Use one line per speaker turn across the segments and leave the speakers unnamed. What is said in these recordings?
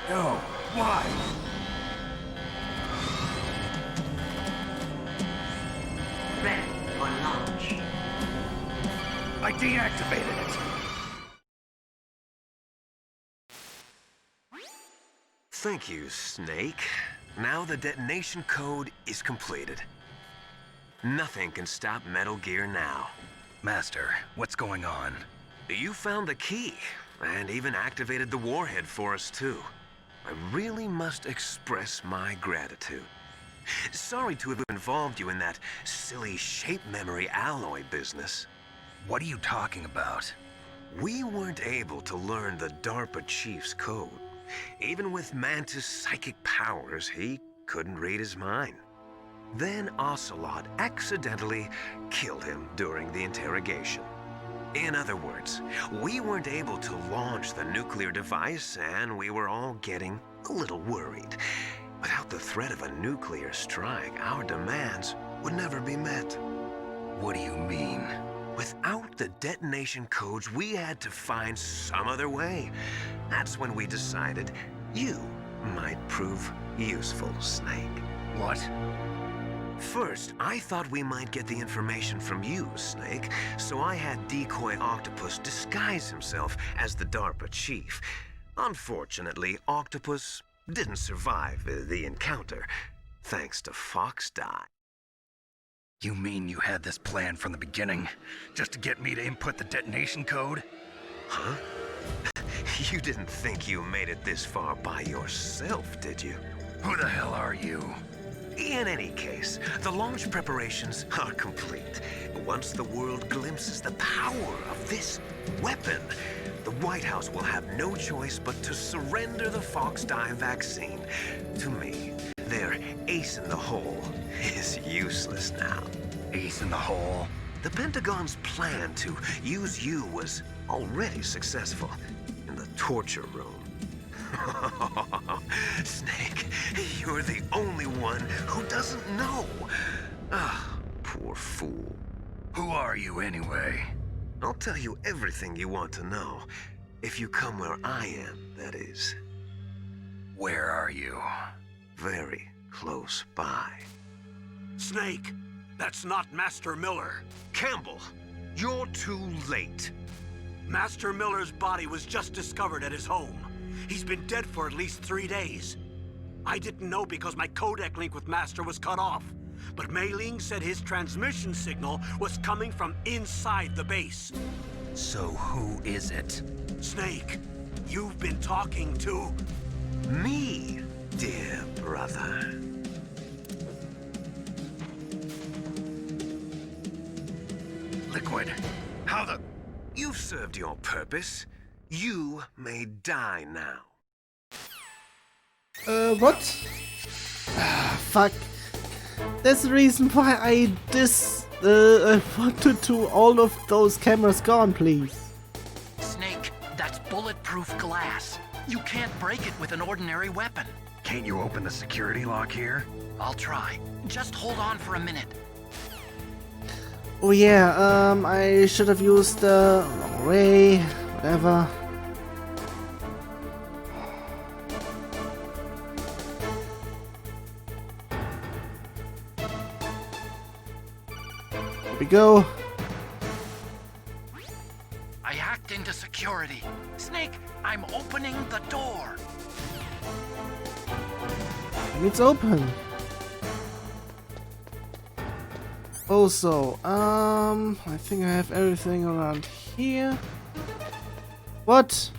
No, why?
Ready for launch.
I deactivated it.
Thank you, Snake. Now the detonation code is completed. Nothing can stop Metal Gear now.
Master, what's going on?
You found the key, and even activated the warhead for us, too. I really must express my gratitude. Sorry to have involved you in that silly shape memory alloy business.
What are you talking about?
We weren't able to learn the DARPA chief's code. Even with Mantis' psychic powers, he couldn't read his mind. Then Ocelot accidentally killed him during the interrogation. In other words, we weren't able to launch the nuclear device, and we were all getting a little worried. Without the threat of a nuclear strike, our demands would never be met.
What do you mean?
Without the detonation codes, we had to find some other way. That's when we decided you might prove useful, Snake.
What?
First, I thought we might get the information from you, Snake, so I had Decoy Octopus disguise himself as the DARPA chief. Unfortunately, Octopus didn't survive the encounter, thanks to Fox Die.
You mean you had this plan from the beginning, just to get me to input the detonation code?
Huh? You didn't think you made it this far by yourself, did you?
Who the hell are you?
In any case, the launch preparations are complete. Once the world glimpses the power of this weapon, the White House will have no choice but to surrender the Fox Die vaccine to me. Their ace in the hole is useless now.
Ace in the hole?
The Pentagon's plan to use you was already successful in the torture room. Snake, you're the only one who doesn't know. Ah, poor fool.
Who are you anyway?
I'll tell you everything you want to know. If you come where I am, that is.
Where are you?
Very close by.
Snake, that's not Master Miller.
Campbell, you're too late.
Master Miller's body was just discovered at his home. He's been dead for at least 3 days. I didn't know because my codec link with Master was cut off. But Mei Ling said his transmission signal was coming from inside the base.
So who is it?
Snake, you've been talking to...
Me, dear brother.
Liquid. How the...
You've served your purpose. You may die now.
What? Ah, fuck. That's the reason why I wanted to all of those cameras gone, please.
Snake, that's bulletproof glass. You can't break it with an ordinary weapon.
Can't you open the security lock here?
I'll try. Just hold on for a minute.
Oh yeah, I should have used the ray, whatever. Here we go.
I hacked into security. Snake, I'm opening the door.
And it's open. Also, I think I have everything around here. What?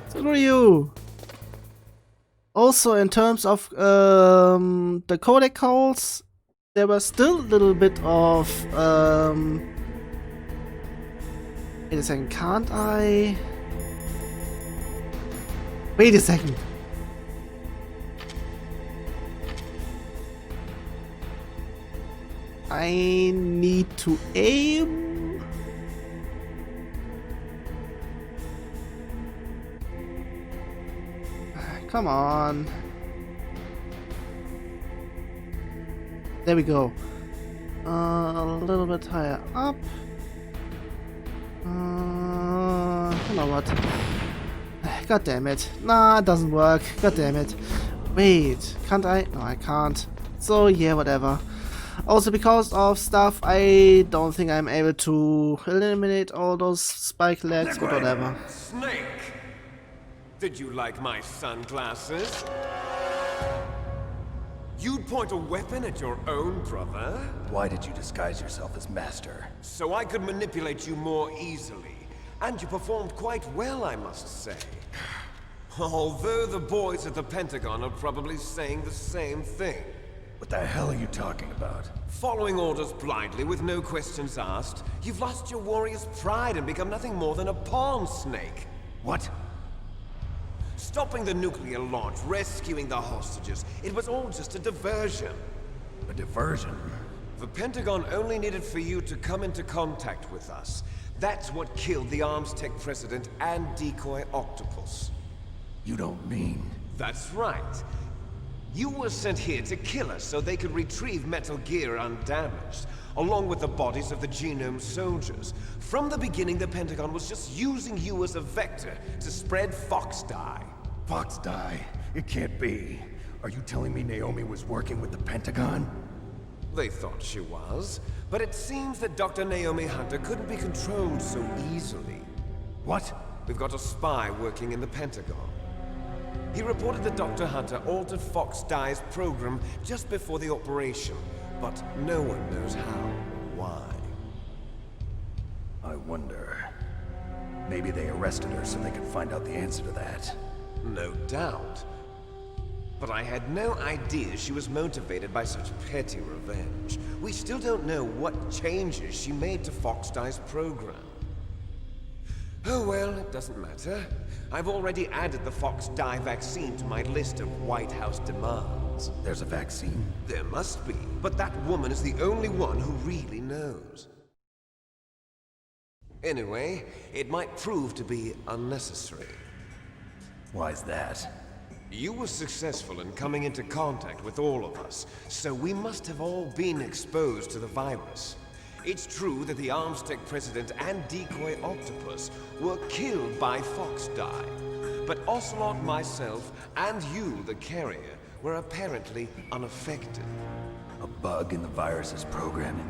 Screw you! Also, in terms of the codec calls, there was still a little bit of wait a second, can't I? Wait a second. I need to aim. Come on. There we go. A little bit higher up. You know what? God damn it. Nah, it doesn't work. God damn it. Wait, can't I? No, I can't. So yeah, whatever. Also, because of stuff, I don't think I'm able to eliminate all those spike legs, but whatever.
Snake! Did you like my sunglasses? You'd point a weapon at your own brother?
Why did you disguise yourself as Master?
So I could manipulate you more easily. And you performed quite well, I must say. Although the boys at the Pentagon are probably saying the same thing.
What the hell are you talking about?
Following orders blindly with no questions asked, you've lost your warrior's pride and become nothing more than a pawn, Snake.
What?
Stopping the nuclear launch, rescuing the hostages, it was all just a diversion.
A diversion?
The Pentagon only needed for you to come into contact with us. That's what killed the Arms Tech president and decoy octopus.
You don't mean...
That's right. You were sent here to kill us so they could retrieve Metal Gear undamaged, along with the bodies of the Genome soldiers. From the beginning, the Pentagon was just using you as a vector to spread Fox dye.
Fox dye? It can't be. Are you telling me Naomi was working with the Pentagon?
They thought she was, but it seems that Dr. Naomi Hunter couldn't be controlled so easily.
What?
We've got a spy working in the Pentagon. He reported that Dr. Hunter altered Fox Dye's program just before the operation, but no one knows how or why.
I wonder... Maybe they arrested her so they could find out the answer to that.
No doubt. But I had no idea she was motivated by such petty revenge. We still don't know what changes she made to Fox Dye's program. Oh well, it doesn't matter. I've already added the Fox Dye vaccine to my list of White House demands.
There's a vaccine?
There must be, but that woman is the only one who really knows. Anyway, it might prove to be unnecessary.
Why's that?
You were successful in coming into contact with all of us, so we must have all been exposed to the virus. It's true that the Arms Tech president and decoy octopus were killed by Fox Dye, but Ocelot, myself, and you, the carrier, were apparently unaffected.
A bug in the virus's programming?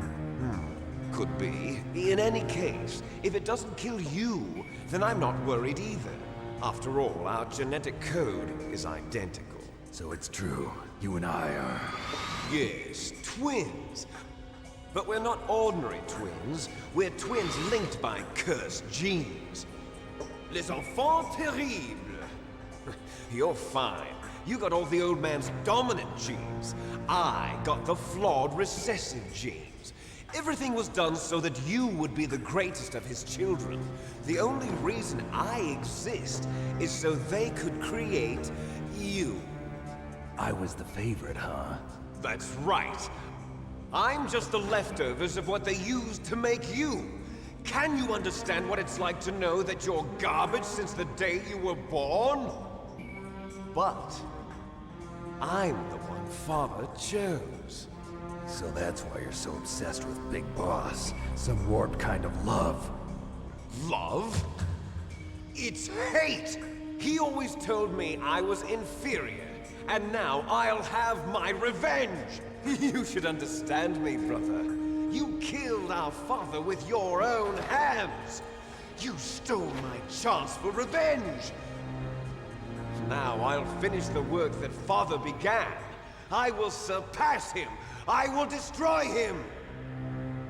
Could be. In any case, if it doesn't kill you, then I'm not worried either. After all, our genetic code is identical.
So it's true. You and I are...
Yes, twins. But we're not ordinary twins. We're twins linked by cursed genes. Les enfants terribles. You're fine. You got all the old man's dominant genes. I got the flawed recessive genes. Everything was done so that you would be the greatest of his children. The only reason I exist is so they could create you.
I was the favorite, huh?
That's right. I'm just the leftovers of what they used to make you. Can you understand what it's like to know that you're garbage since the day you were born? But I'm the one Father chose.
So that's why you're so obsessed with Big Boss. Some warped kind of love.
Love? It's hate! He always told me I was inferior, and now I'll have my revenge! You should understand me, brother. You killed our father with your own hands! You stole my chance for revenge! Now I'll finish the work that Father began. I will surpass him! I will destroy him!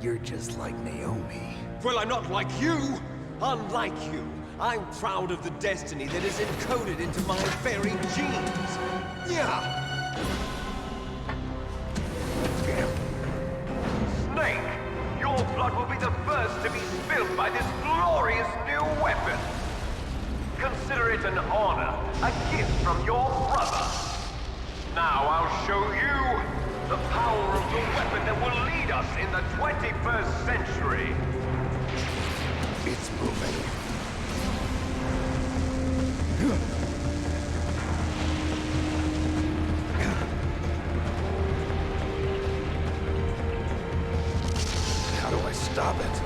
You're just like Naomi.
Well, I'm not like you! Unlike you, I'm proud of the destiny that is encoded into my very genes! Yeah!
Snake, your blood will be the first to be spilled by this glorious new weapon. Consider it an honor, a gift from your brother. Now I'll show you the power of the weapon that will lead us in the 21st century.
It's moving. How do I stop it?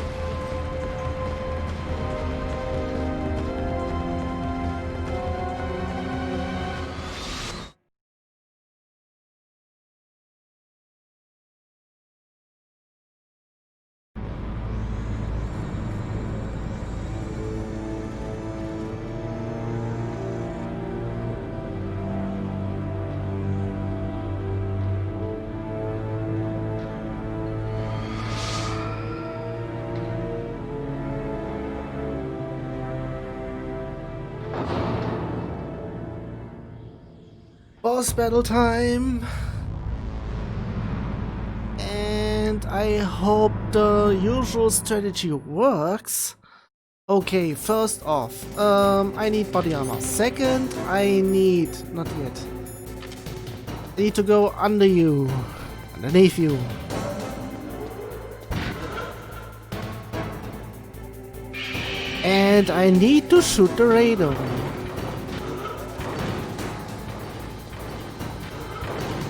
boss battle time. And I hope the usual strategy works. Okay, first off, I need body armor. Second, I need... not yet. I need to go under you. Underneath you. And I need to shoot the radar.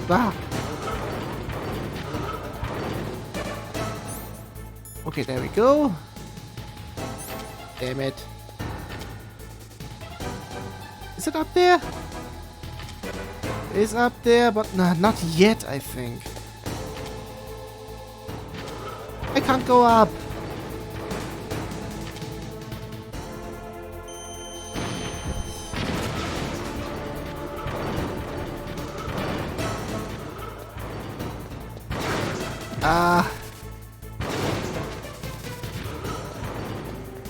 Ah. Okay, there we go. Damn it. Is it up there? It's up there, but nah, not yet, I think. I can't go up.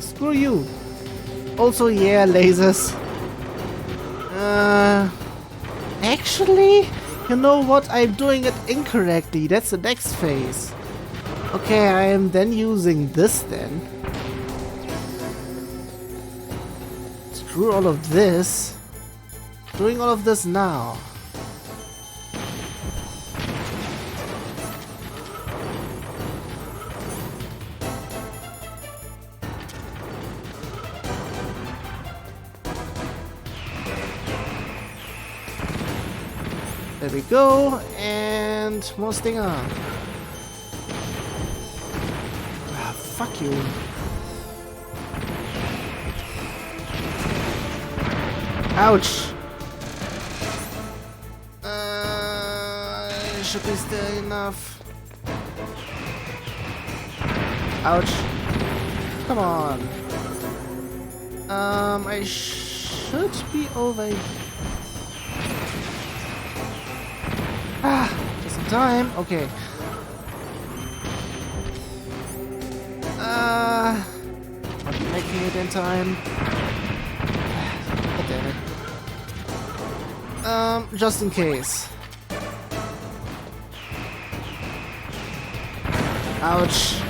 Screw you. Also, yeah, lasers. Actually, you know what? I'm doing it incorrectly. That's the next phase. Okay, I am then using this then. Screw all of this. Doing all of this now. There we go, and more stinger. Ah, fuck you. Ouch. Should be still enough. Ouch. Come on. I should be over. Ah, just in time. Okay. Not making it in time. God damn it. Just in case. Ouch.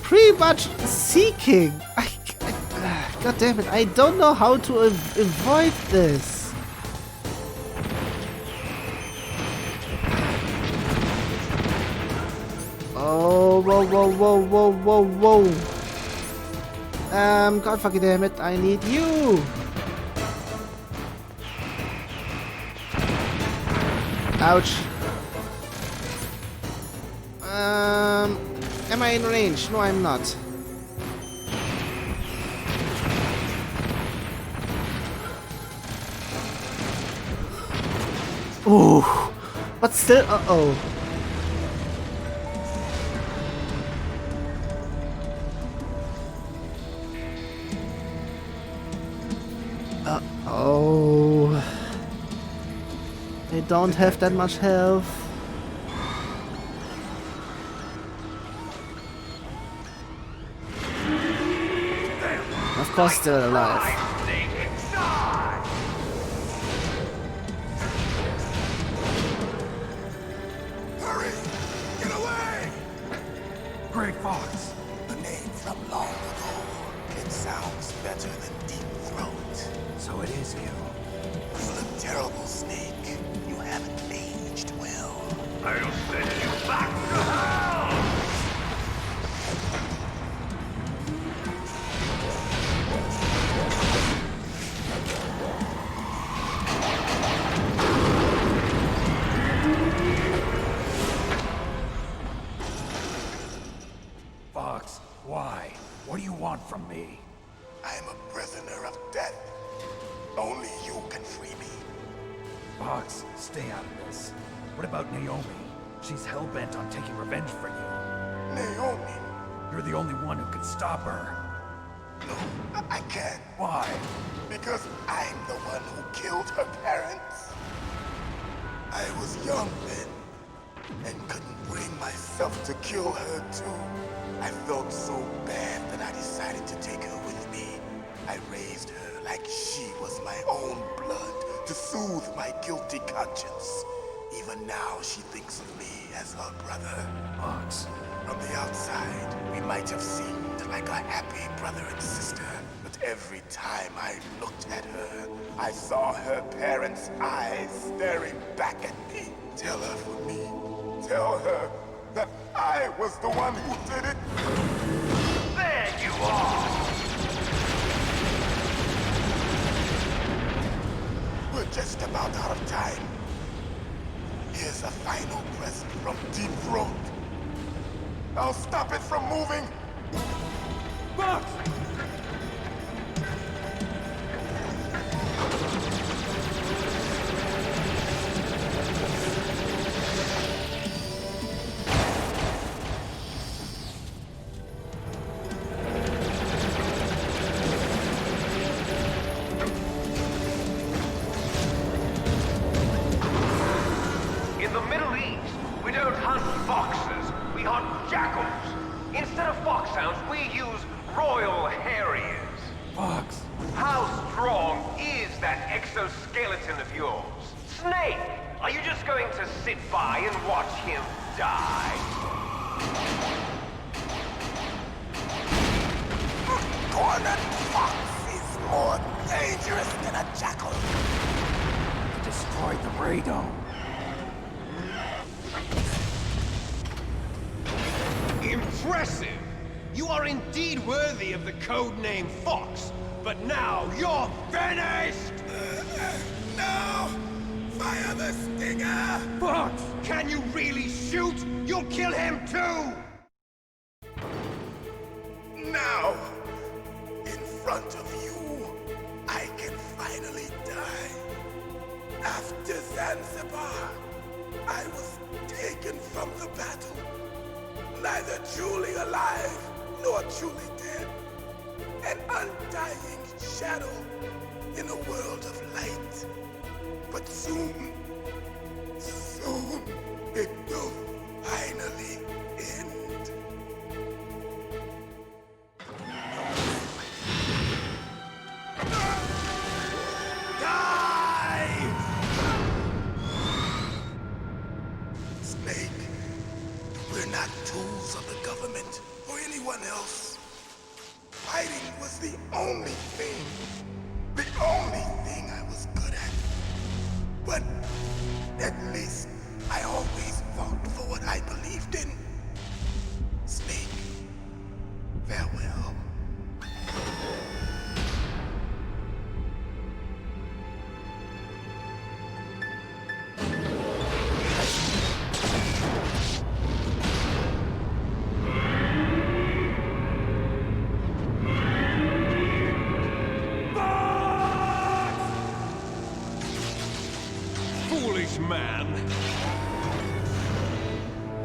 Pretty much seeking. God damn it. I don't know how to avoid this. Oh, whoa, whoa, whoa, whoa, whoa, whoa. God fucking damn it, I need you. Ouch. Am I in range? No, I'm not. Ooh, but still, uh-oh. Oh, they don't have that much health. Of course, still alive.
Hurry! Get away!
Great Fox.
A name from long ago. It sounds better than Deep Throat.
So it is you.
You look terrible, Snake. You haven't aged well.
I'll send you back to hell!
Fox, why? What do you want from me?
I am a prisoner of death. Only you can free me.
Fox, stay out of this. What about Naomi? She's hell-bent on taking revenge for you.
Naomi?
You're the only one who can stop her.
No, I can't.
Why?
Because I'm the one who killed her parents. I was young then, and couldn't bring myself to kill her too. I felt so bad that I decided to take her with me. I raised her like she was my own blood to soothe my guilty conscience. Even now, she thinks of me as her brother.
Fox.
From the outside, we might have seemed like a happy brother and sister. But every time I looked at her, I saw her parents' eyes staring back at me. Tell her for me. Tell her that I was the one who did it.
There you are!
We're just about out of time. Here's a final present from Deep Throat. I'll stop it from moving.
Fox!
In the Middle East, we don't hunt foxes, we hunt jackals. Instead of foxhounds, we use royal harriers.
Fox!
How strong is that exoskeleton of yours? Snake, are you just going to sit by and watch him die?
Cornered fox is more dangerous than a jackal.
Destroyed the radome.
Impressive! You are indeed worthy of the codename Fox, but now you're finished!
No! Fire the stinger!
Fox! Can you really shoot? You'll kill him too!
Now, in front of you, I can finally die. After Zanzibar, I was taken from the battle. Neither truly alive nor truly dead. An undying shadow in a world of light. But soon, it will finally end. Die! Snake, we're not tools of the government or anyone else. Fighting was the only thing I was good at. But at least I always fought for what I believed in. Snake, farewell.
Foolish man!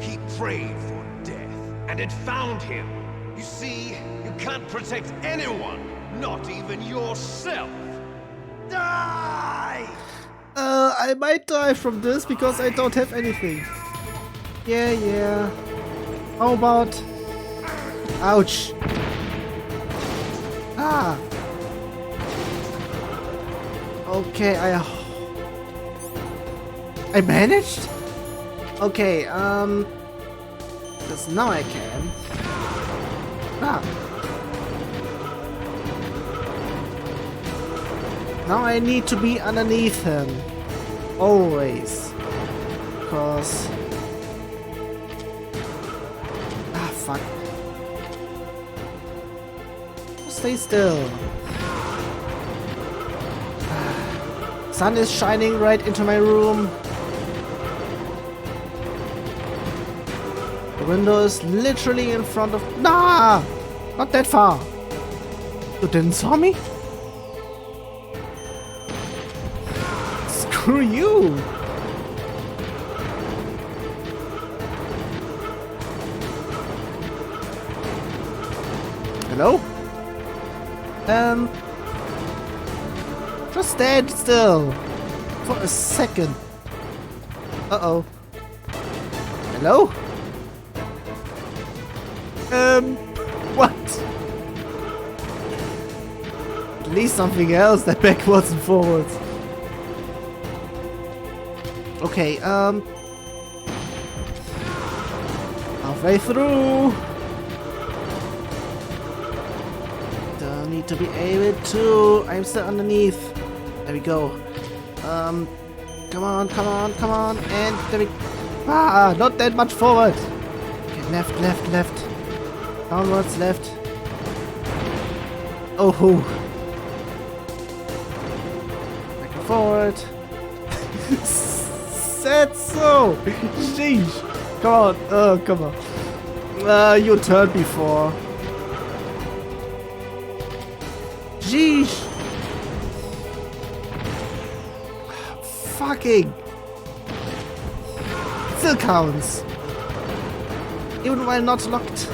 He prayed for death, and it found him. You see, you can't protect anyone, not even yourself. Die!
I might die from this because I don't have anything. Yeah. How about... Ouch. Ah. Okay, I managed? Okay, because now I can. Ah. Now I need to be underneath him. Always. Because... Ah, fuck. Stay still. Sun is shining right into my room. The window is literally in front of... Nah! Not that far. You didn't saw me? Screw you! Hello? Just stand still for a second. Uh-oh. Hello? What? At least something else than backwards and forwards. Okay, halfway through. Don't need to be able to. I'm still underneath. There we go. Come on, come on, come on, and there we. Ah, not that much forward. Okay, left, left, left. Downwards, left. Oh, back and forward. Said so. Sheesh. Come on. Oh, come on. You turned before. Sheesh. Fucking. Still counts. Even while not locked.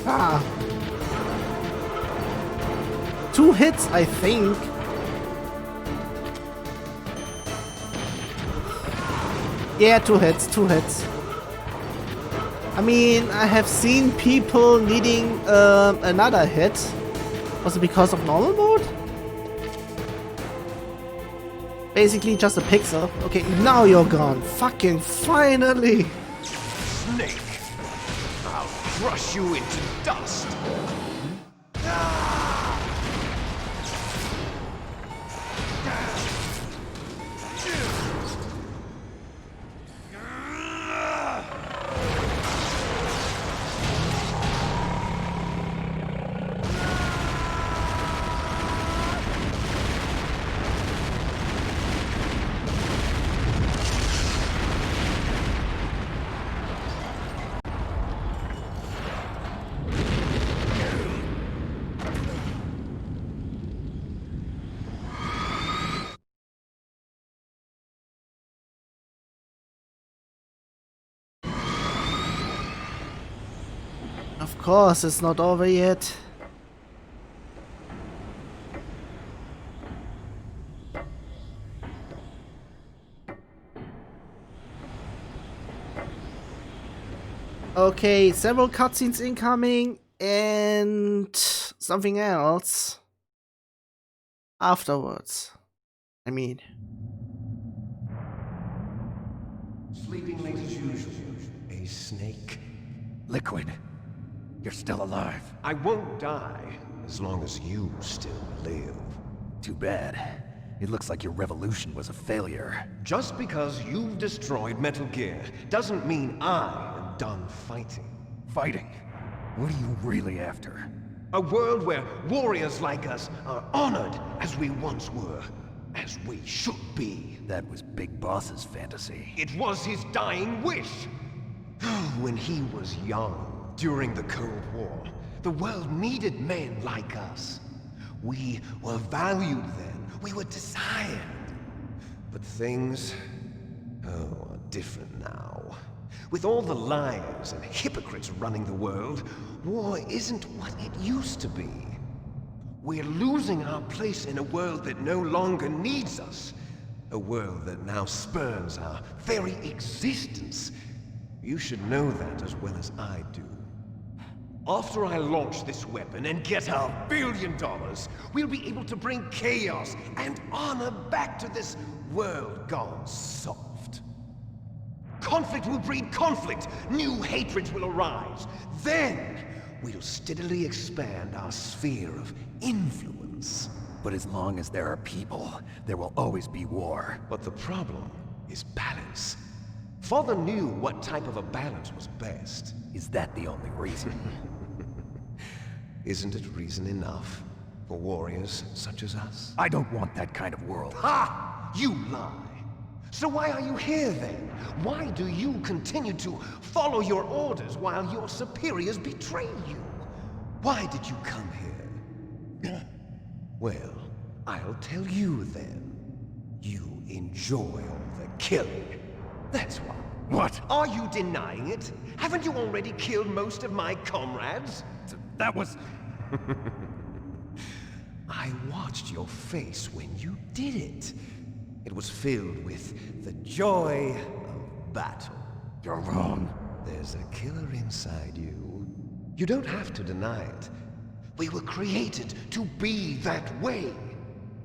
Ah. 2 hits, I think. Yeah, 2 hits, 2 hits. I mean, I have seen people needing another hit. Was it because of normal mode? Basically just a pixel. Okay, now you're gone. Fucking finally!
Snake! I'll crush you into dust!
Of course, it's not over yet. Okay, several cutscenes incoming and something else afterwards. I mean,
Sleeping late as usual. A snake.
Liquid, you're still alive.
I won't die as long as you still live.
Too bad. It looks like your revolution was a failure.
Just because you've destroyed Metal Gear doesn't mean I am done fighting.
Fighting? What are you really after?
A world where warriors like us are honored as we once were, as we should be.
That was Big Boss's fantasy.
It was his dying wish. When he was young, during the Cold War, the world needed men like us. We were valued then. We were desired. But things, are different now. With all the liars and hypocrites running the world, war isn't what it used to be. We're losing our place in a world that no longer needs us. A world that now spurns our very existence. You should know that as well as I do. After I launch this weapon and get $1 billion, we'll be able to bring chaos and honor back to this world gone soft. Conflict will breed conflict. New hatreds will arise. Then, we'll steadily expand our sphere of influence.
But as long as there are people, there will always be war.
But the problem is balance. Father knew what type of a balance was best.
Is that the only reason?
Isn't it reason enough for warriors such as us?
I don't want that kind of world.
Ha! You lie! So why are you here then? Why do you continue to follow your orders while your superiors betray you? Why did you come here? Well, I'll tell you then. You enjoy all the killing. That's why.
What?
Are you denying it? Haven't you already killed most of my comrades?
That was...
I watched your face when you did it. It was filled with the joy of battle.
You're wrong.
There's a killer inside you. You don't have to deny it. We were created to be that way.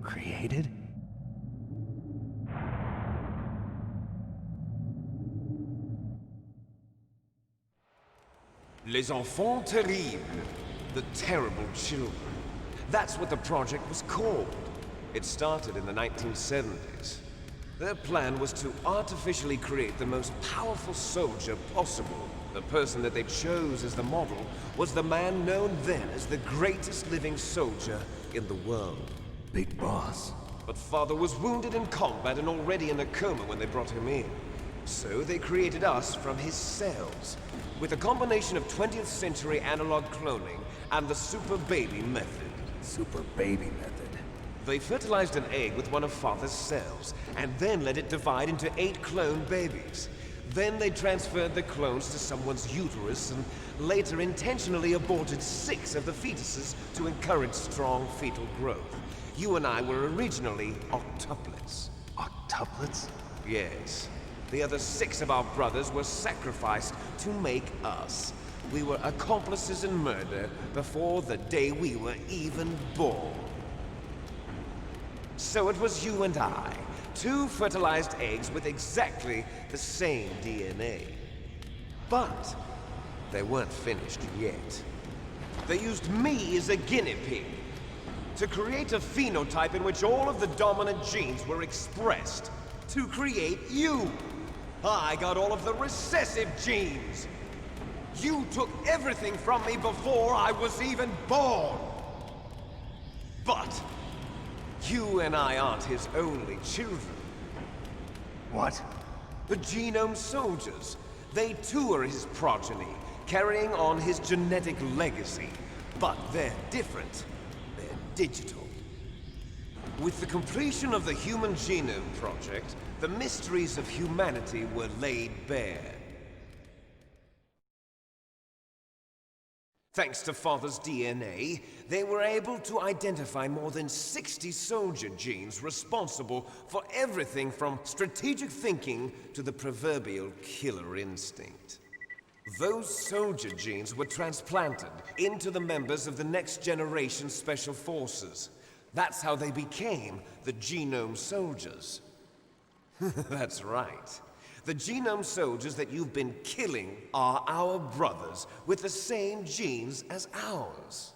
Created?
Les enfants terribles. The terrible children. That's what the project was called. It started in the 1970s. Their plan was to artificially create the most powerful soldier possible. The person that they chose as the model was the man known then as the greatest living soldier in the world.
Big Boss.
But Father was wounded in combat and already in a coma when they brought him in. So they created us from his cells, with a combination of 20th century analog cloning and the super baby method.
Super baby method.
They fertilized an egg with one of Father's cells, and then let it divide into 8 clone babies. Then they transferred the clones to someone's uterus and later intentionally aborted 6 of the fetuses to encourage strong fetal growth. You and I were originally octuplets.
Octuplets?
Yes. The other 6 of our brothers were sacrificed to make us. We were accomplices in murder before the day we were even born. So it was you and I, 2 fertilized eggs with exactly the same DNA. But they weren't finished yet. They used me as a guinea pig to create a phenotype in which all of the dominant genes were expressed to create you. I got all of the recessive genes. You took everything from me before I was even born. But you and I aren't his only children.
What?
The Genome Soldiers. They too are his progeny, carrying on his genetic legacy. But they're different. They're digital. With the completion of the Human Genome Project, the mysteries of humanity were laid bare. Thanks to Father's DNA, they were able to identify more than 60 soldier genes responsible for everything from strategic thinking to the proverbial killer instinct. Those soldier genes were transplanted into the members of the next generation Special Forces. That's how they became the Genome Soldiers. That's right. The Genome Soldiers that you've been killing are our brothers with the same genes as ours.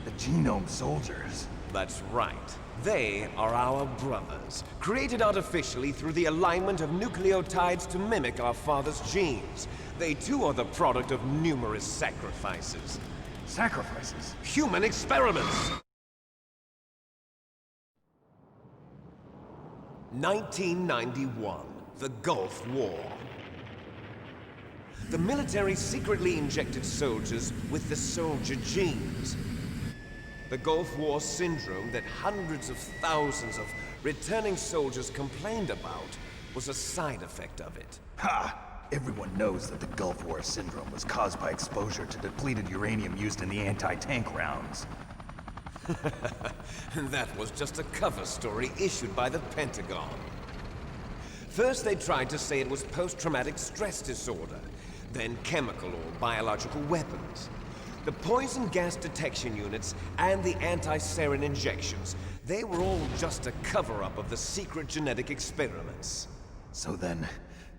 The Genome Soldiers?
That's right. They are our brothers, created artificially through the alignment of nucleotides to mimic our father's genes. They too are the product of numerous sacrifices.
Sacrifices?
Human experiments! 1991, the Gulf War. The military secretly injected soldiers with the soldier genes. The Gulf War syndrome that hundreds of thousands of returning soldiers complained about was a side effect of it.
Ha! Everyone knows that the Gulf War syndrome was caused by exposure to depleted uranium used in the anti-tank rounds.
That was just a cover story issued by the Pentagon. First they tried to say it was post-traumatic stress disorder, then chemical or biological weapons. The poison gas detection units and the anti-sarin injections, they were all just a cover-up of the secret genetic experiments.
So then,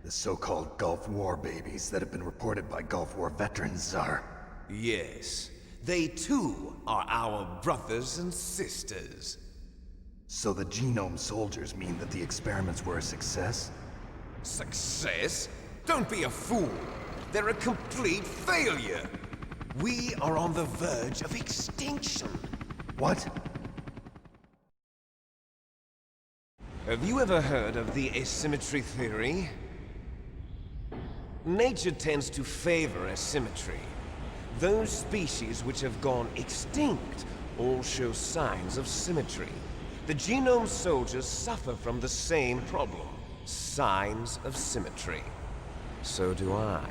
the so-called Gulf War babies that have been reported by Gulf War veterans are...
Yes. They too are our brothers and sisters.
So the Genome Soldiers mean that the experiments were a success?
Success? Don't be a fool. They're a complete failure. We are on the verge of extinction.
What?
Have you ever heard of the asymmetry theory? Nature tends to favor asymmetry. Those species which have gone extinct all show signs of symmetry. The Genome Soldiers suffer from the same problem. Signs of symmetry. So do I.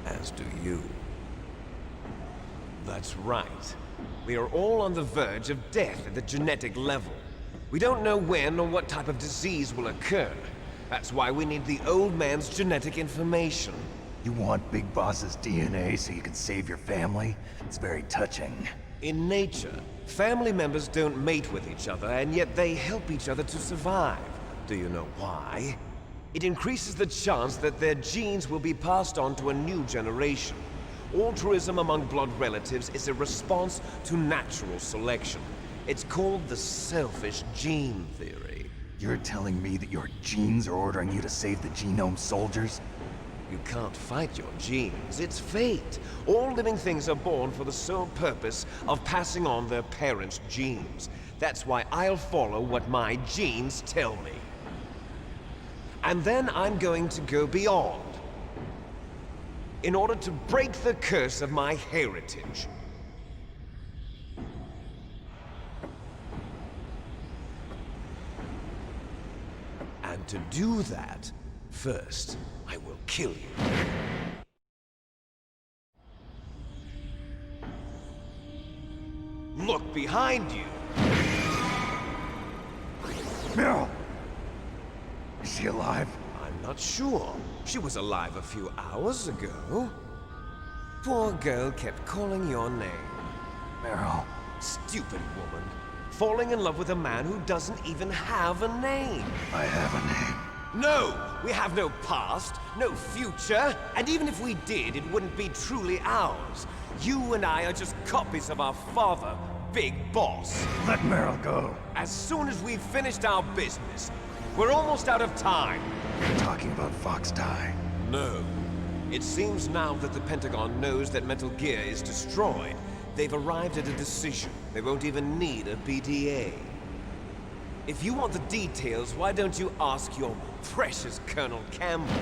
As do you. That's right. We are all on the verge of death at the genetic level. We don't know when or what type of disease will occur. That's why we need the old man's genetic information.
You want Big Boss's DNA so you can save your family? It's very touching.
In nature, family members don't mate with each other, and yet they help each other to survive. Do you know why? It increases the chance that their genes will be passed on to a new generation. Altruism among blood relatives is a response to natural selection. It's called the selfish gene theory.
You're telling me that your genes are ordering you to save the genome soldiers?
You can't fight your genes. It's fate. All living things are born for the sole purpose of passing on their parents' genes. That's why I'll follow what my genes tell me. And then I'm going to go beyond, in order to break the curse of my heritage. And to do that, first, I will kill you. Look behind you!
Meryl! Is she alive?
I'm not sure. She was alive a few hours ago. Poor girl kept calling your name.
Meryl.
Stupid woman. Falling in love with a man who doesn't even have a name.
I have a name.
No! We have no past, no future, and even if we did, it wouldn't be truly ours. You and I are just copies of our father, Big Boss.
Let Meryl go.
As soon as we've finished our business, we're almost out of time.
You're talking about Fox Die.
No. It seems now that the Pentagon knows that Metal Gear is destroyed. They've arrived at a decision. They won't even need a BDA. If you want the details, why don't you ask your precious Colonel Campbell?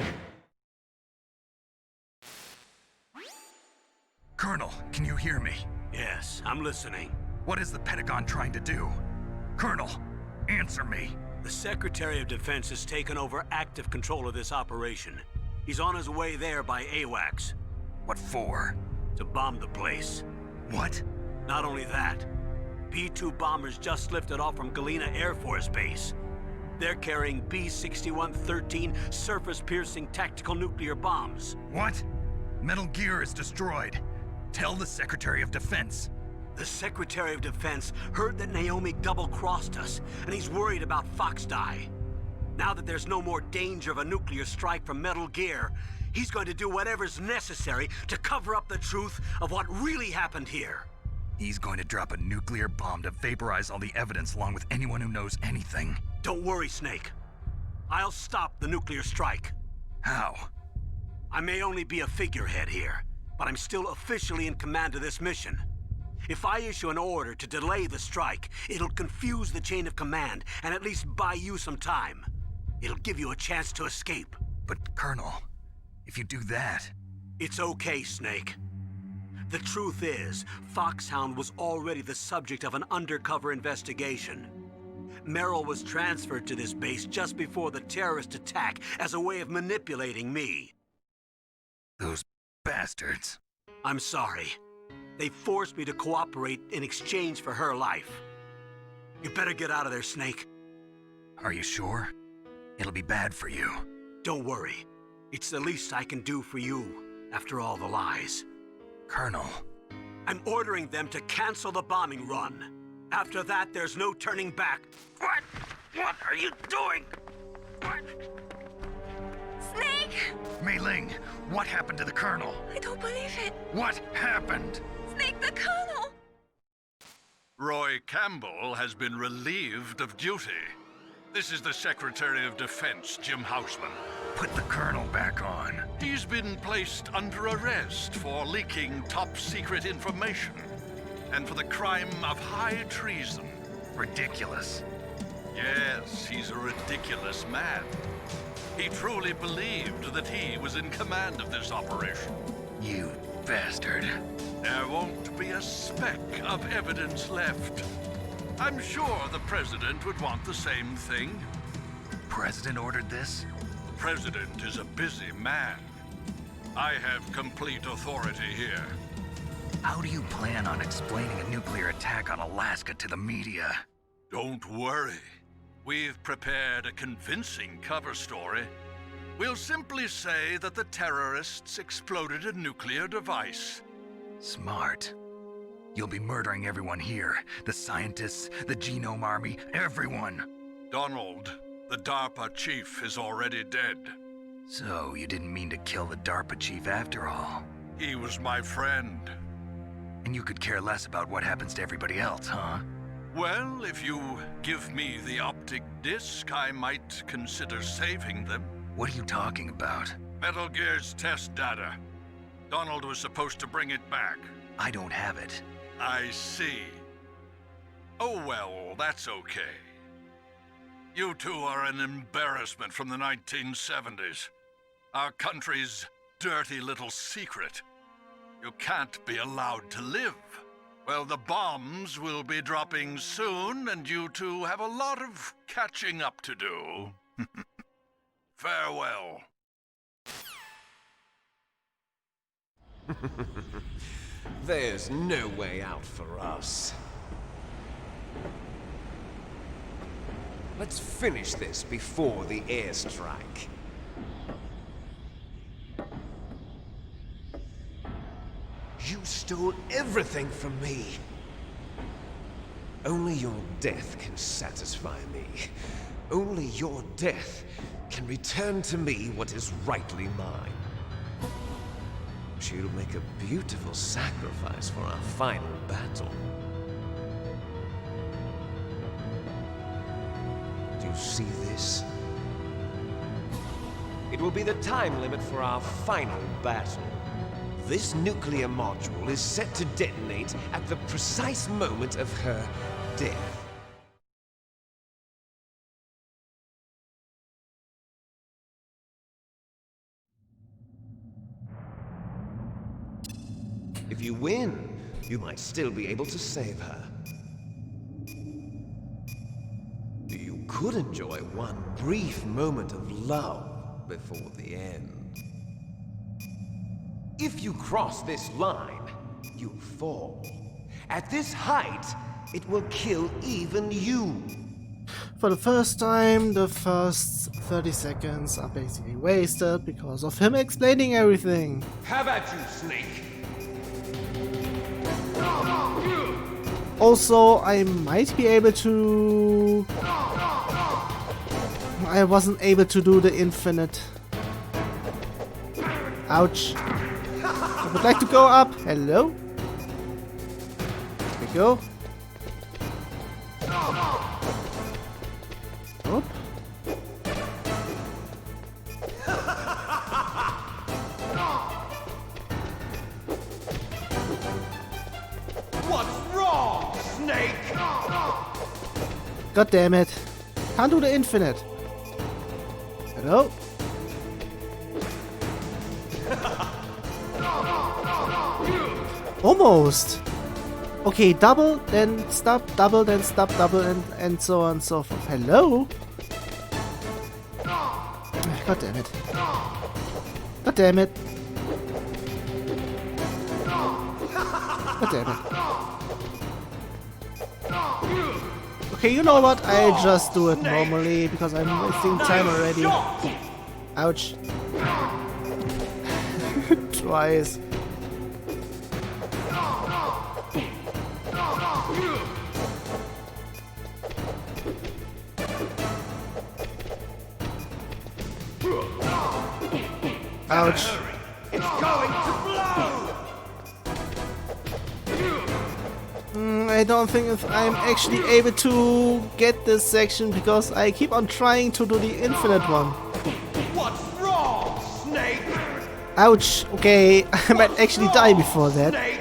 Colonel, can you hear me?
Yes, I'm listening.
What is the Pentagon trying to do? Colonel, answer me.
The Secretary of Defense has taken over active control of this operation. He's on his way there by AWACS.
What for?
To bomb the place.
What?
Not only that, B-2 bombers just lifted off from Galena Air Force Base. They're carrying B-6113 surface-piercing tactical nuclear bombs.
What? Metal Gear is destroyed. Tell the Secretary of Defense.
The Secretary of Defense heard that Naomi double-crossed us, and he's worried about Fox Die. Now that there's no more danger of a nuclear strike from Metal Gear, he's going to do whatever's necessary to cover up the truth of what really happened here.
He's going to drop a nuclear bomb to vaporize all the evidence along with anyone who knows anything.
Don't worry, Snake. I'll stop the nuclear strike.
How?
I may only be a figurehead here, but I'm still officially in command of this mission. If I issue an order to delay the strike, it'll confuse the chain of command and at least buy you some time. It'll give you a chance to escape.
But, Colonel, if you do that...
It's okay, Snake. The truth is, Foxhound was already the subject of an undercover investigation. Meryl was transferred to this base just before the terrorist attack as a way of manipulating me.
Those bastards.
I'm sorry. They forced me to cooperate in exchange for her life. You better get out of there, Snake.
Are you sure? It'll be bad for you.
Don't worry. It's the least I can do for you, after all the lies.
Colonel.
I'm ordering them to cancel the bombing run. After that, there's no turning back. What? What are you doing? What?
Snake!
Mei Ling, what happened to the Colonel?
I don't believe it.
What happened?
Snake, the Colonel!
Roy Campbell has been relieved of duty. This is the Secretary of Defense, Jim Houseman.
Put the Colonel back on.
He's been placed under arrest for leaking top-secret information and for the crime of high treason.
Ridiculous.
Yes, he's a ridiculous man. He truly believed that he was in command of this operation.
You bastard.
There won't be a speck of evidence left. I'm sure the President would want the same thing.
President ordered this?
The President is a busy man. I have complete authority here.
How do you plan on explaining a nuclear attack on Alaska to the media?
Don't worry. We've prepared a convincing cover story. We'll simply say that the terrorists exploded a nuclear device.
Smart. You'll be murdering everyone here. The scientists, the Genome Army, everyone.
Donald, The DARPA chief is already dead.
So, you didn't mean to kill the DARPA chief after all.
He was my friend.
And you could care less about what happens to everybody else, huh?
Well, if you give me the optic disc, I might consider saving them.
What are you talking about?
Metal Gear's test data. Donald was supposed to bring it back.
I don't have it.
I see. Oh well, that's okay. You two are an embarrassment from the 1970s. Our country's dirty little secret. You can't be allowed to live. Well, the bombs will be dropping soon, and you two have a lot of catching up to do. Farewell.
There's no way out for us. Let's finish this before the airstrike. You stole everything from me. Only your death can satisfy me. Only your death can return to me what is rightly mine. She'll make a beautiful sacrifice for our final battle. Do you see this? It will be the time limit for our final battle. This nuclear module is set to detonate at the precise moment of her death. If you win, you might still be able to save her. You could enjoy one brief moment of love before the end. If you cross this line, you fall. At this height, it will kill even you.
For the first time, the first 30 seconds are basically wasted because of him explaining everything.
How about you, Snake?
Also, I might be able to... I wasn't able to do the infinite. Ouch. I would like to go up. Hello? There we go. Up.
What's wrong, Snake?
God damn it. Can't do the infinite. Hello? Almost. Okay, double, then stop, double, then stop, double, and so on and so forth. Hello? God damn it. God damn it. God damn it. Okay, you know what? I just do it normally because I'm wasting time already. Ouch. Twice. Ouch.
It's going to blow!
I don't think if I'm actually able to get this section because I keep on trying to do the infinite one.
What's wrong, Snake?
Ouch. Okay, I might actually die before that.
Snake?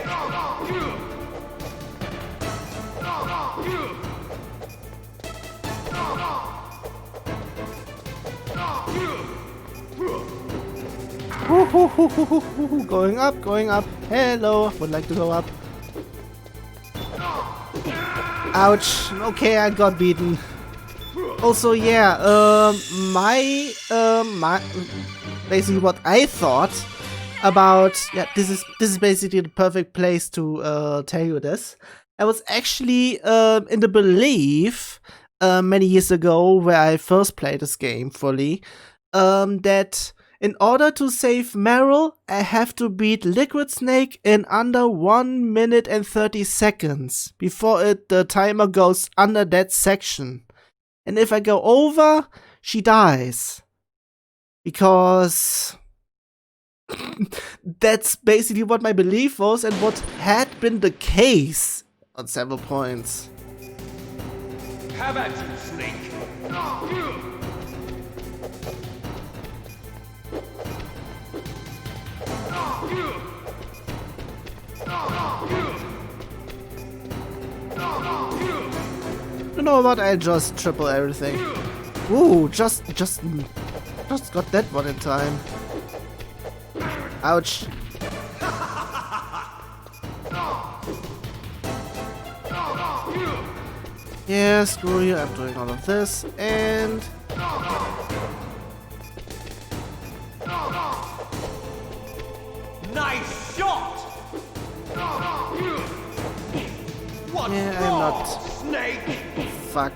Going up, going up. Hello, would like to go up. Ouch. Okay, I got beaten. Also, yeah, my basically what I thought about, yeah, this is basically the perfect place to tell you this. I was actually in the belief many years ago, where I first played this game fully, that in order to save Meryl, I have to beat Liquid Snake in under 1 minute and 30 seconds before the timer goes under that section. And if I go over, she dies. Because that's basically what my belief was and what had been the case on several points.
Have at you, Snake!
You know what? I'll just triple everything. Ooh, just got that one in time. Ouch. Yeah, screw you. I'm doing all of this and
Nice shot! What's
yeah, I'm
wrong,
not.
Snake?
Fuck.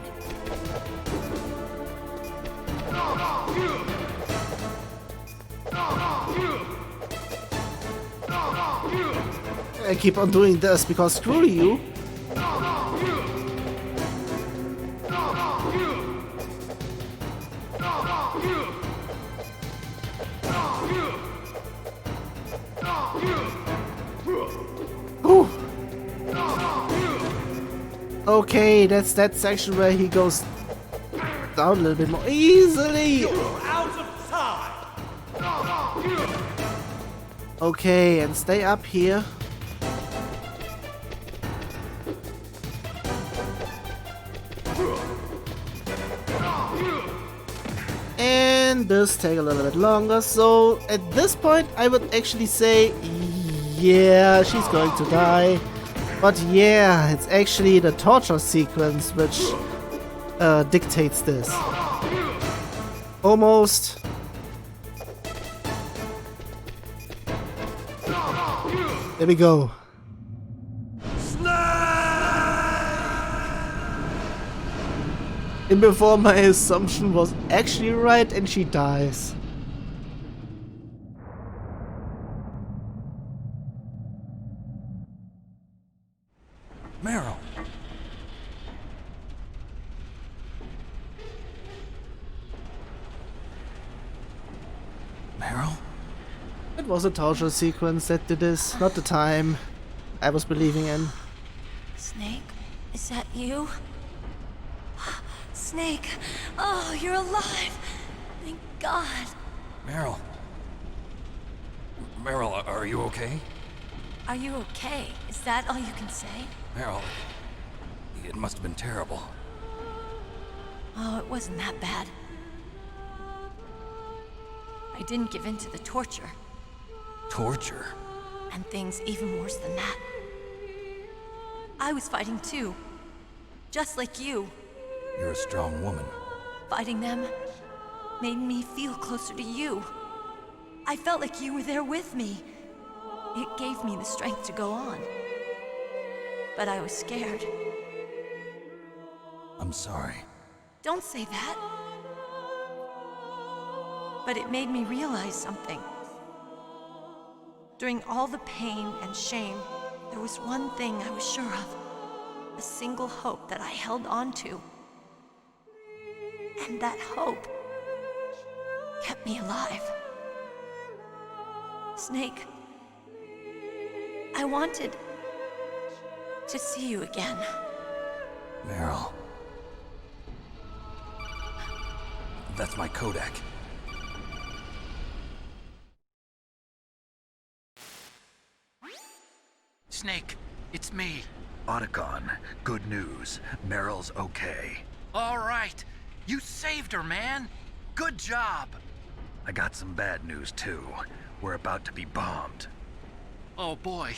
I keep on doing this because screw you. Ooh. Okay, that's that section where he goes down a little bit more easily.
You're out of time!
Okay, and stay up here. And this take a little bit longer, so at this point I would actually say, yeah, she's going to die. But yeah, it's actually the torture sequence which dictates this. Almost. There we go. And before my assumption was actually right and she dies.
Meryl. Meryl?
It was a torture sequence that did this, not the time I was believing in.
Snake, is that you? Snake, oh, you're alive. Thank God.
Meryl. Meryl, are you okay?
Are you okay? Is that all you can say?
Meryl, it must have been terrible.
Oh, it wasn't that bad. I didn't give in to the torture.
Torture?
And things even worse than that. I was fighting too. Just like you.
You're a strong woman.
Fighting them made me feel closer to you. I felt like you were there with me. It gave me the strength to go on. But I was scared.
I'm sorry.
Don't say that. But it made me realize something. During all the pain and shame, there was one thing I was sure of. A single hope that I held on to. And that hope kept me alive. Snake, I wanted to see you again.
Meryl. That's my Kodak. Snake, it's me.
Otacon, good news. Meryl's okay.
All right. You saved her, man. Good job.
I got some bad news, too. We're about to be bombed.
Oh, boy.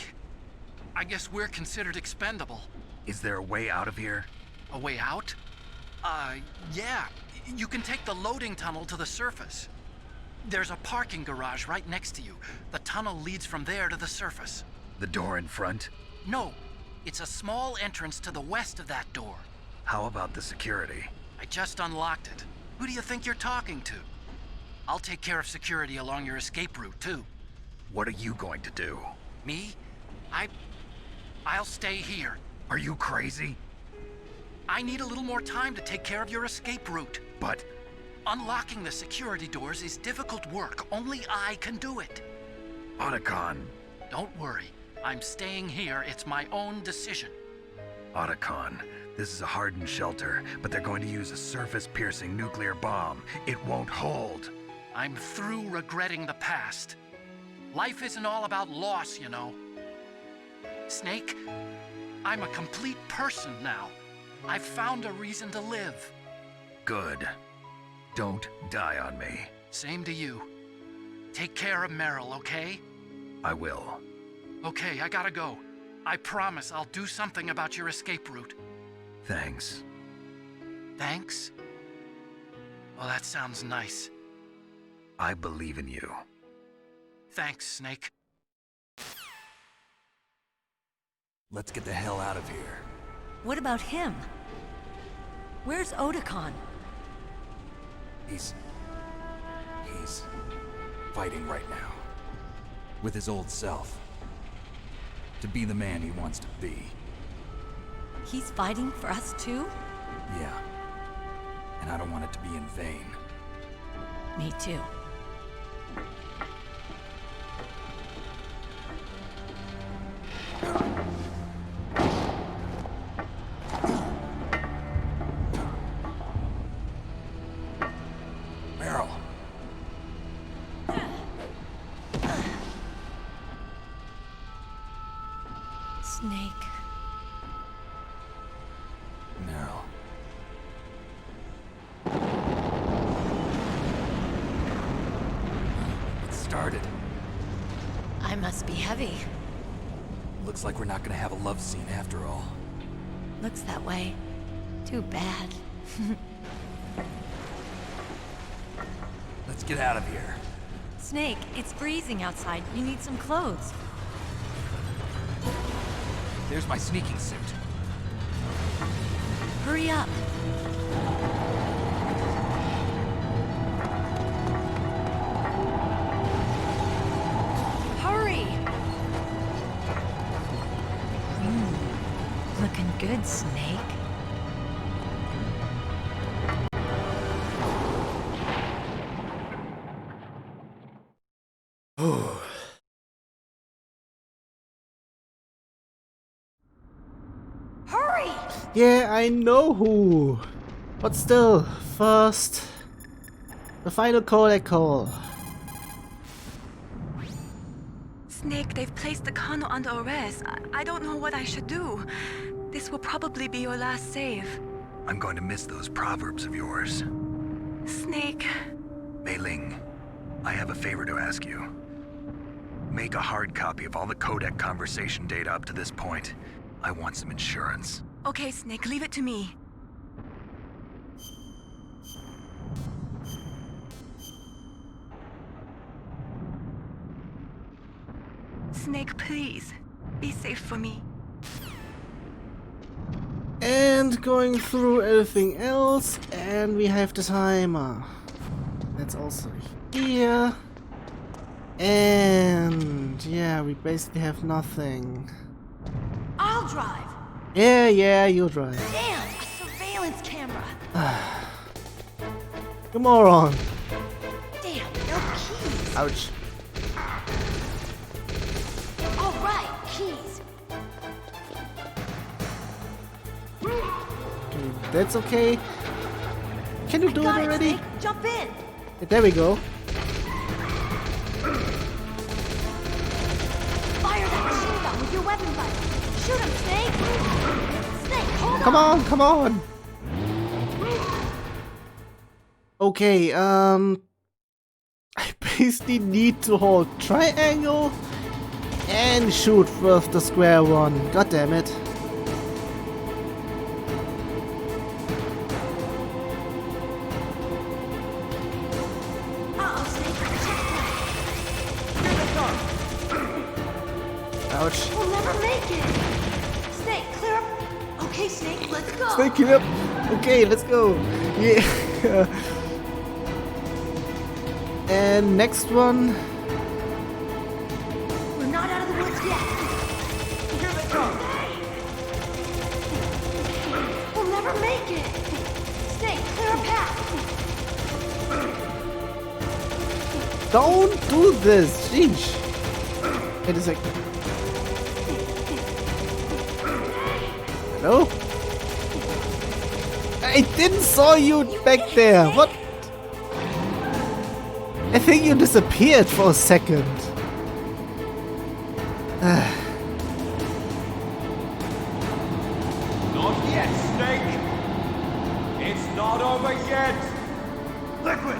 I guess we're considered expendable.
Is there a way out of here?
A way out? Yeah. You can take the loading tunnel to the surface. There's a parking garage right next to you. The tunnel leads from there to the surface.
The door in front?
No. It's a small entrance to the west of that door.
How about the security?
I just unlocked it. Who do you think you're talking to? I'll take care of security along your escape route, too.
What are you going to do?
Me? I'll stay here.
Are you crazy?
I need a little more time to take care of your escape route.
But
Unlocking the security doors is difficult work. Only I can do it.
Otacon.
Don't worry. I'm staying here. It's my own decision.
Otacon, this is a hardened shelter, but they're going to use a surface-piercing nuclear bomb. It won't hold.
I'm through regretting the past. Life isn't all about loss, you know. Snake, I'm a complete person now. I've found a reason to live.
Good. Don't die on me.
Same to you. Take care of Meryl, okay?
I will.
Okay, I gotta go. I promise I'll do something about your escape route.
Thanks.
Thanks? Well, that sounds nice.
I believe in you.
Thanks, Snake.
Let's get the hell out of here.
What about him? Where's Otacon?
He's fighting right now. With his old self. To be the man he wants to be.
He's fighting for us too?
Yeah. And I don't want it to be in vain.
Me too.
Meryl.
Snake.
Meryl. It started.
I must be heavy.
Looks like we're not gonna have a love scene after all.
Looks that way. Too bad.
Let's get out of here.
Snake, it's freezing outside. You need some clothes.
There's my sneaking suit.
Hurry up. Hurry! Looking good, Snake. Hurry!
Yeah, I know who. But still, first, the final codec call.
Snake, they've placed the Kano under arrest. I don't know what I should do. This will probably be your last save.
I'm going to miss those proverbs of yours.
Snake.
Mei Ling, I have a favor to ask you. Make a hard copy of all the codec conversation data up to this point. I want some insurance.
Okay, Snake, leave it to me. Snake, please. Be safe for me.
And going through everything else, and we have the timer. That's also here. And yeah, we basically have nothing.
I'll drive.
Yeah, you drive.
Damn, a surveillance camera.
Come on.
Damn, no keys.
Ouch.
All right, keys.
Okay, that's okay. Can you do it already?
Snake. Jump in.
There we go.
Fire that machine gun with your weapon button. Shoot him, Snake. Snake, hold
Come
on.
on, come on. Okay, I basically need to hold triangle and shoot with the square one. God damn it.
Uh-oh, Snake. Checkpoint.
Ouch.
We'll never make it. Snake, clear up. Okay, Snake, let's go.
Snake it up. Okay, let's go. Yeah. And next one.
We're not out of the woods yet.
Here they come!
We'll never make it. Snake, clear a path.
Don't do this! Sheesh! Wait a second. Hello? I didn't saw you back there! What? I think you disappeared for a second.
Not yet, Snake! It's not over yet!
Liquid!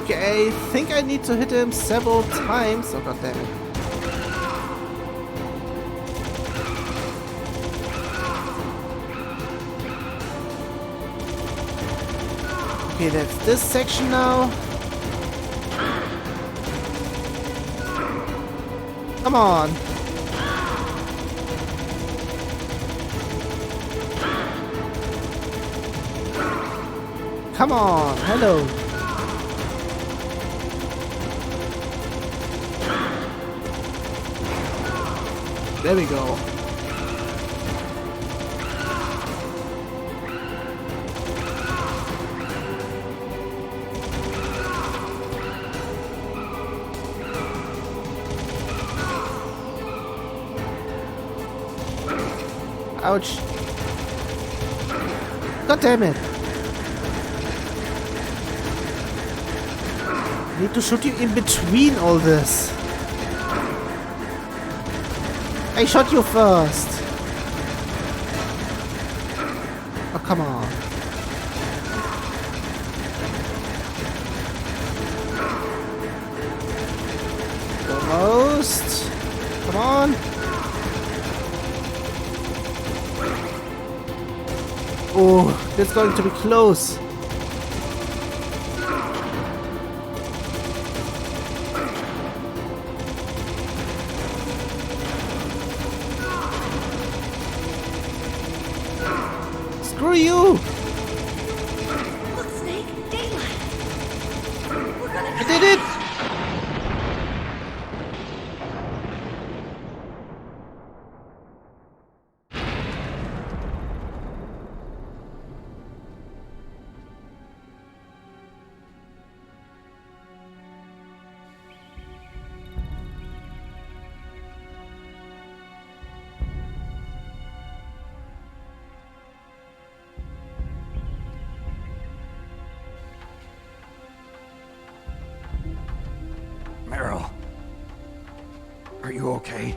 Okay, I think I need to hit him several times. Oh god damn it. Okay, that's this section now. Come on. Come on, hello. There we go. Ouch. God damn it. I need to shoot you in between all this. I shot you first. Oh, come on. Almost. Come on. Oh, that's going to be close. Screw you!
Look, Snake, daylight. We're gonna
I did it!
Meryl. Are you okay?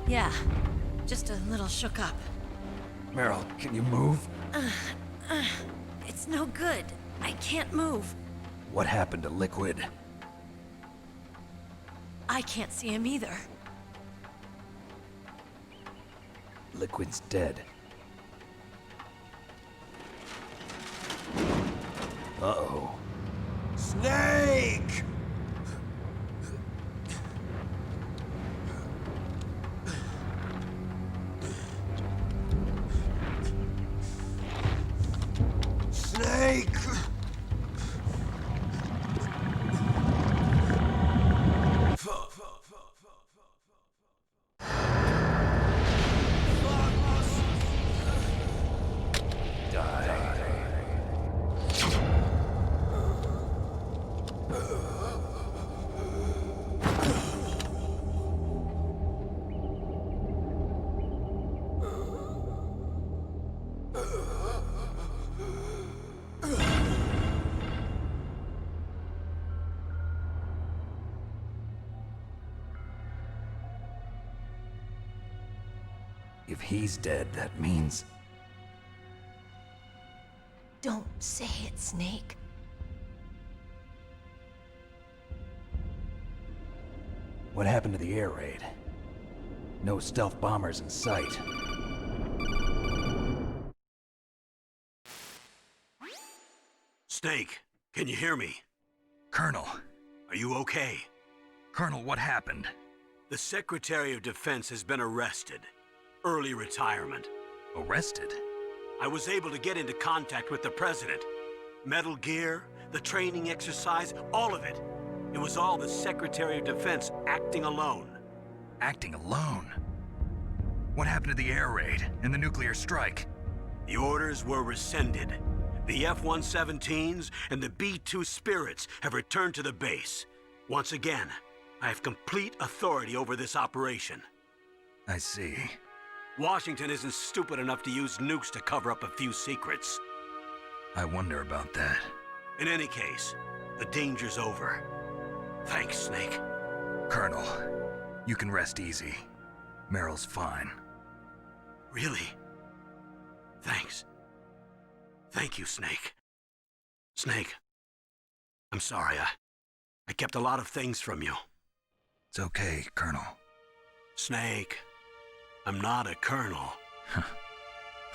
Yeah, just a little shook up.
Meryl, can you move?
It's no good. I can't move.
What happened to Liquid?
I can't see him either.
Liquid's dead. Uh-oh.
Snake! Snake!
If he's dead, that means...
Don't say it, Snake.
What happened to the air raid? No stealth bombers in sight.
Snake, can you hear me?
Colonel.
Are you okay?
Colonel, what happened?
The Secretary of Defense has been arrested. Early retirement.
Arrested?
I was able to get into contact with the President. Metal Gear, the training exercise, all of it. It was all the Secretary of Defense acting alone.
Acting alone? What happened to the air raid and the nuclear strike?
The orders were rescinded. The F-117s and the B-2 Spirits have returned to the base. Once again, I have complete authority over this operation.
I see.
Washington isn't stupid enough to use nukes to cover up a few secrets.
I wonder about that.
In any case, the danger's over. Thanks, Snake.
Colonel, you can rest easy. Meryl's fine.
Really? Thanks. Thank you, Snake. Snake, I'm sorry. I kept a lot of things from you.
It's okay, Colonel.
Snake, I'm not a colonel.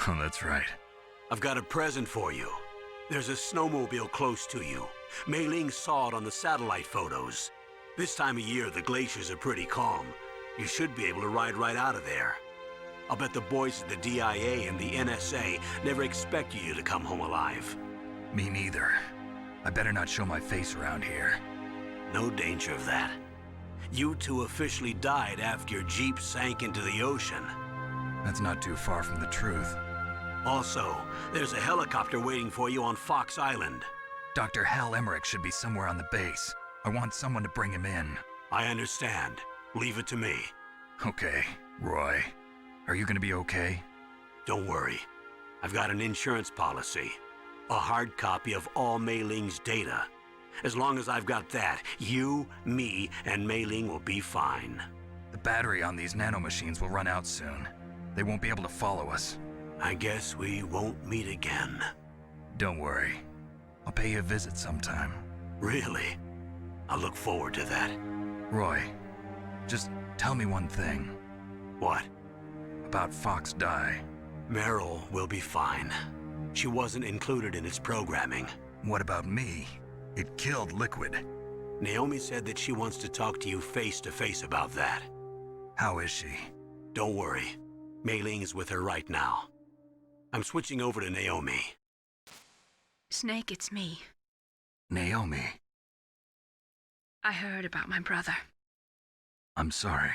Oh, that's right.
I've got a present for you. There's a snowmobile close to you. Mei Ling saw it on the satellite photos. This time of year, the glaciers are pretty calm. You should be able to ride right out of there. I'll bet the boys at the DIA and the NSA never expected you to come home alive.
Me neither. I better not show my face around here.
No danger of that. You two officially died after your Jeep sank into the ocean.
That's not too far from the truth.
Also, there's a helicopter waiting for you on Fox Island.
Dr. Hal Emmerich should be somewhere on the base. I want someone to bring him in.
I understand. Leave it to me.
Okay, Roy. Are you gonna be okay?
Don't worry. I've got an insurance policy. A hard copy of all Mei Ling's data. As long as I've got that, you, me, and Mei Ling will be fine.
The battery on these nanomachines will run out soon. They won't be able to follow us.
I guess we won't meet again.
Don't worry. I'll pay you a visit sometime.
Really? I look forward to that.
Roy, just tell me one thing.
What?
About Fox Die.
Meryl will be fine. She wasn't included in its programming.
What about me? It killed Liquid.
Naomi said that she wants to talk to you face to face about that.
How is she?
Don't worry. Mei Ling is with her right now. I'm switching over to Naomi.
Snake, it's me.
Naomi.
I heard about my brother.
I'm sorry.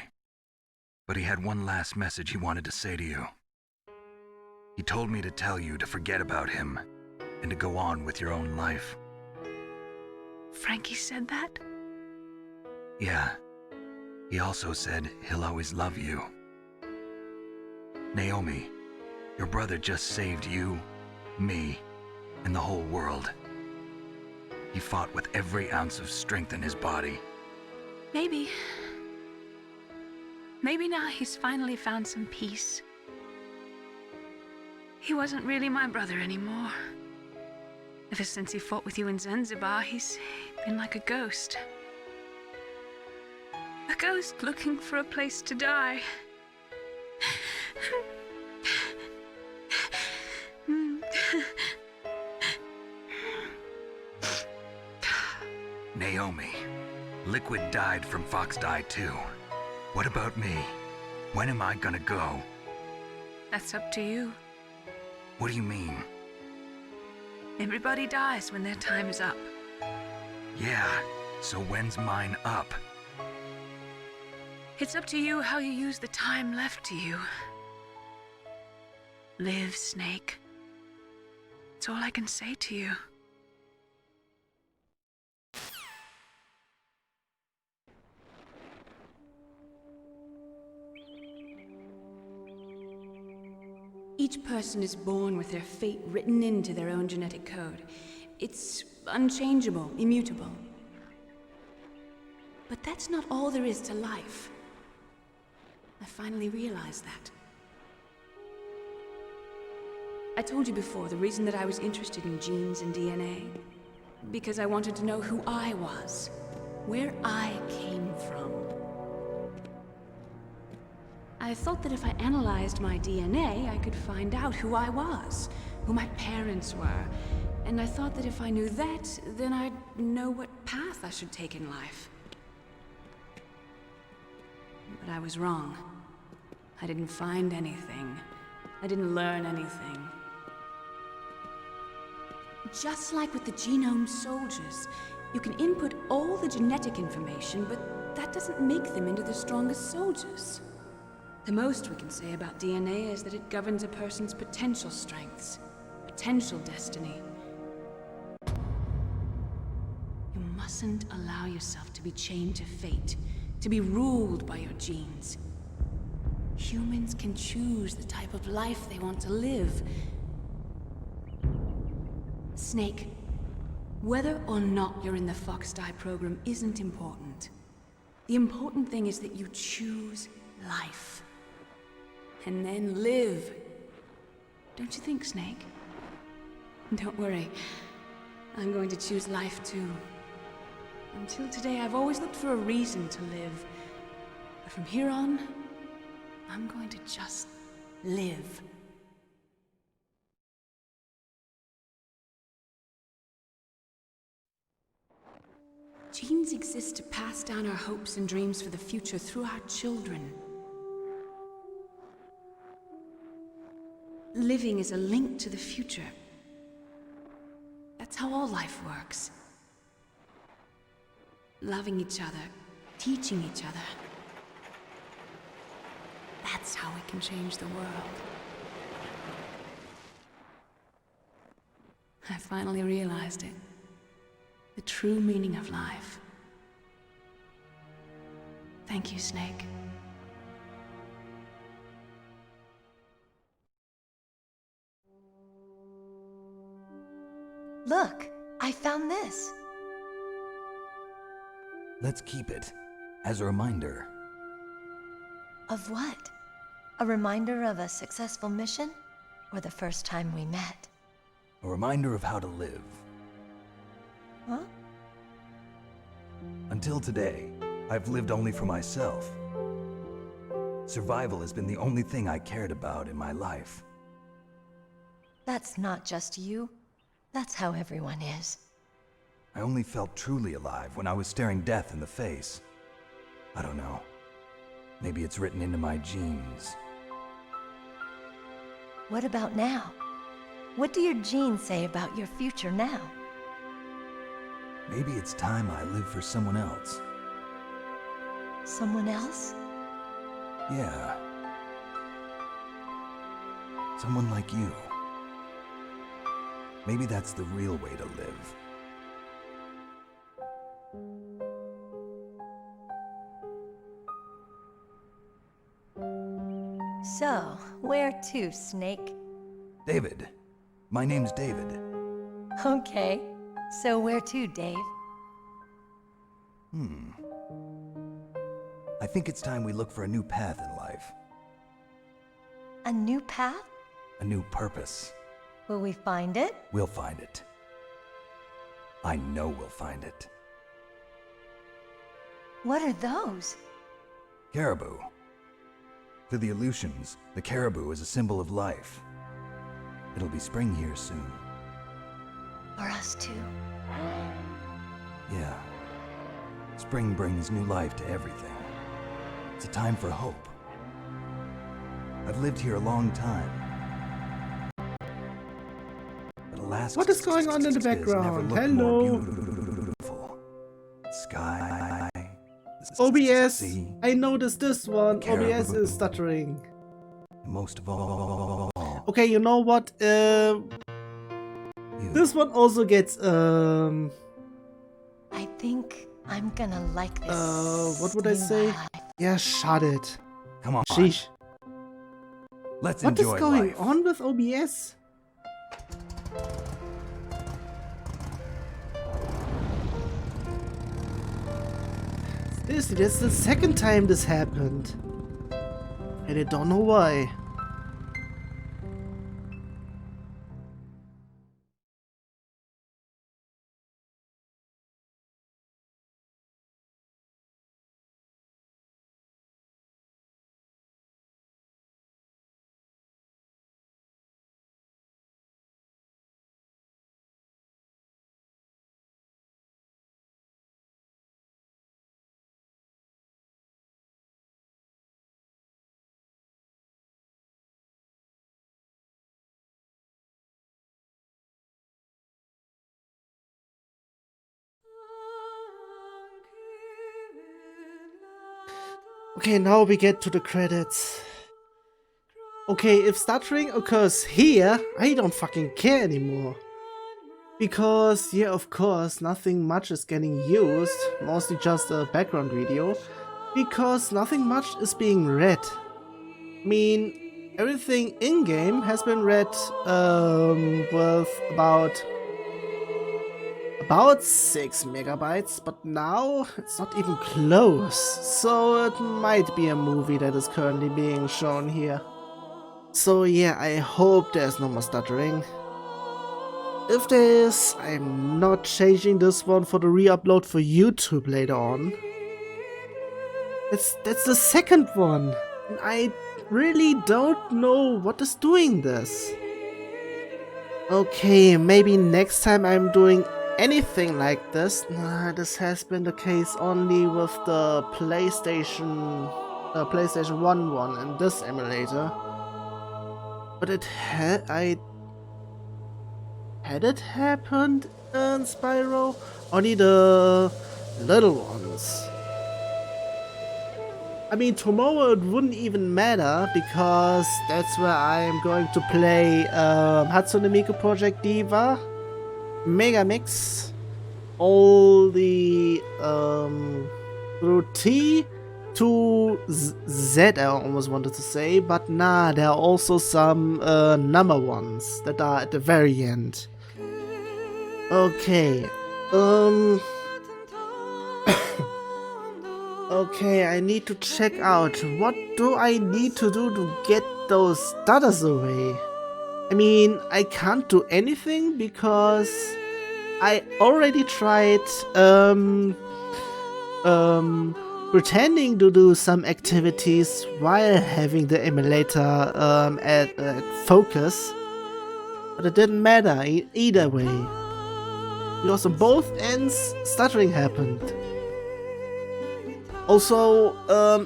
But he had one last message he wanted to say to you. He told me to tell you to forget about him and to go on with your own life.
Frankie said that?
Yeah. He also said he'll always love you. Naomi, your brother just saved you, me, and the whole world. He fought with every ounce of strength in his body.
Maybe now he's finally found some peace. He wasn't really my brother anymore. Ever since he fought with you in Zanzibar, he's been like a ghost. A ghost looking for a place to die.
Naomi, Liquid died from Fox Die too. What about me? When am I gonna go?
That's up to you.
What do you mean?
Everybody dies when their time is up.
Yeah, so when's mine up?
It's up to you how you use the time left to you. Live, Snake. That's all I can say to you.
Each person is born with their fate written into their own genetic code. It's unchangeable, immutable. But that's not all there is to life. I finally realized that. I told you before the reason that I was interested in genes and DNA. Because I wanted to know who I was, where I came from. I thought that if I analyzed my DNA, I could find out who I was, who my parents were. And I thought that if I knew that, then I'd know what path I should take in life. But I was wrong. I didn't find anything. I didn't learn anything. Just like with the genome soldiers, You can input all the genetic information, but that doesn't make them into the strongest soldiers. The most we can say about DNA is that it governs a person's potential strengths, potential destiny. You mustn't allow yourself to be chained to fate, to be ruled by your genes. Humans can choose the type of life they want to live. Snake, whether or not you're in the Fox-Die program isn't important. The important thing is that you choose life. And then live. Don't you think, Snake? Don't worry. I'm going to choose life too. Until today, I've always looked for a reason to live. But from here on, I'm going to just live. Genes exist to pass down our hopes and dreams for the future through our children. Living is a link to the future. That's how all life works. Loving each other, teaching each other. That's how we can change the world. I finally realized it. The true meaning of life. Thank you, Snake.
Look, I found this.
Let's keep it as a reminder.
Of what? A reminder of a successful mission? Or the first time we met?
A reminder of how to live.
Huh?
Until today, I've lived only for myself. Survival has been the only thing I cared about in my life.
That's not just you. That's how everyone is.
I only felt truly alive when I was staring death in the face. I don't know. Maybe it's written into my genes.
What about now? What do your genes say about your future now?
Maybe it's time I live for someone else.
Someone else?
Yeah. Someone like you. Maybe that's the real way to live.
So, where to, Snake?
David. My name's David.
Okay. So where to, Dave?
I think it's time we look for a new path in life.
A new path?
A new purpose.
Will we find it?
We'll find it. I know we'll find it.
What are those?
Caribou. To the Aleutians, the caribou is a symbol of life. It'll be spring here soon.
For us too.
Yeah. Spring brings new life to everything. It's a time for hope. I've lived here a long time. But alas,
What is going on in the background? Hello.
Beautiful. Sky.
OBS.
Sea,
I noticed this one.
caribou.
OBS is stuttering.
And most of all,
Okay, you know what? This one also gets
I think I'm gonna like this.
what would I say? Yeah, shut it.
Come on.
Sheesh.
Let's
What is
enjoy
going
life.
on with OBS? Seriously, that's the second time this happened. And I don't know why. Okay, now we get to the credits. Okay, if stuttering occurs here, I don't fucking care anymore. Because, yeah, of course, nothing much is getting used, mostly just a background video, because nothing much is being read. I mean, everything in-game has been read with about 6 megabytes, but now it's not even close, so it might be a movie that is currently being shown here. So yeah, I hope there's no more stuttering. If there is, I'm not changing this one for the re-upload for YouTube later on. That's the second one, and I really don't know what is doing this. Okay, maybe next time I'm doing anything like this. Nah, this has been the case only with the PlayStation 1 one and this emulator. But had it happened in Spyro? Only the little ones. I mean, tomorrow it wouldn't even matter, because that's where I am going to play Hatsune Miku Project Diva, Mega Mix, all the through T to Z, I almost wanted to say, but nah, there are also some number ones that are at the very end. Okay, okay, I need to check out what do I need to do to get those stutters away. I mean, I can't do anything because I already tried pretending to do some activities while having the emulator at focus, but it didn't matter either way, because on both ends stuttering happened. Also,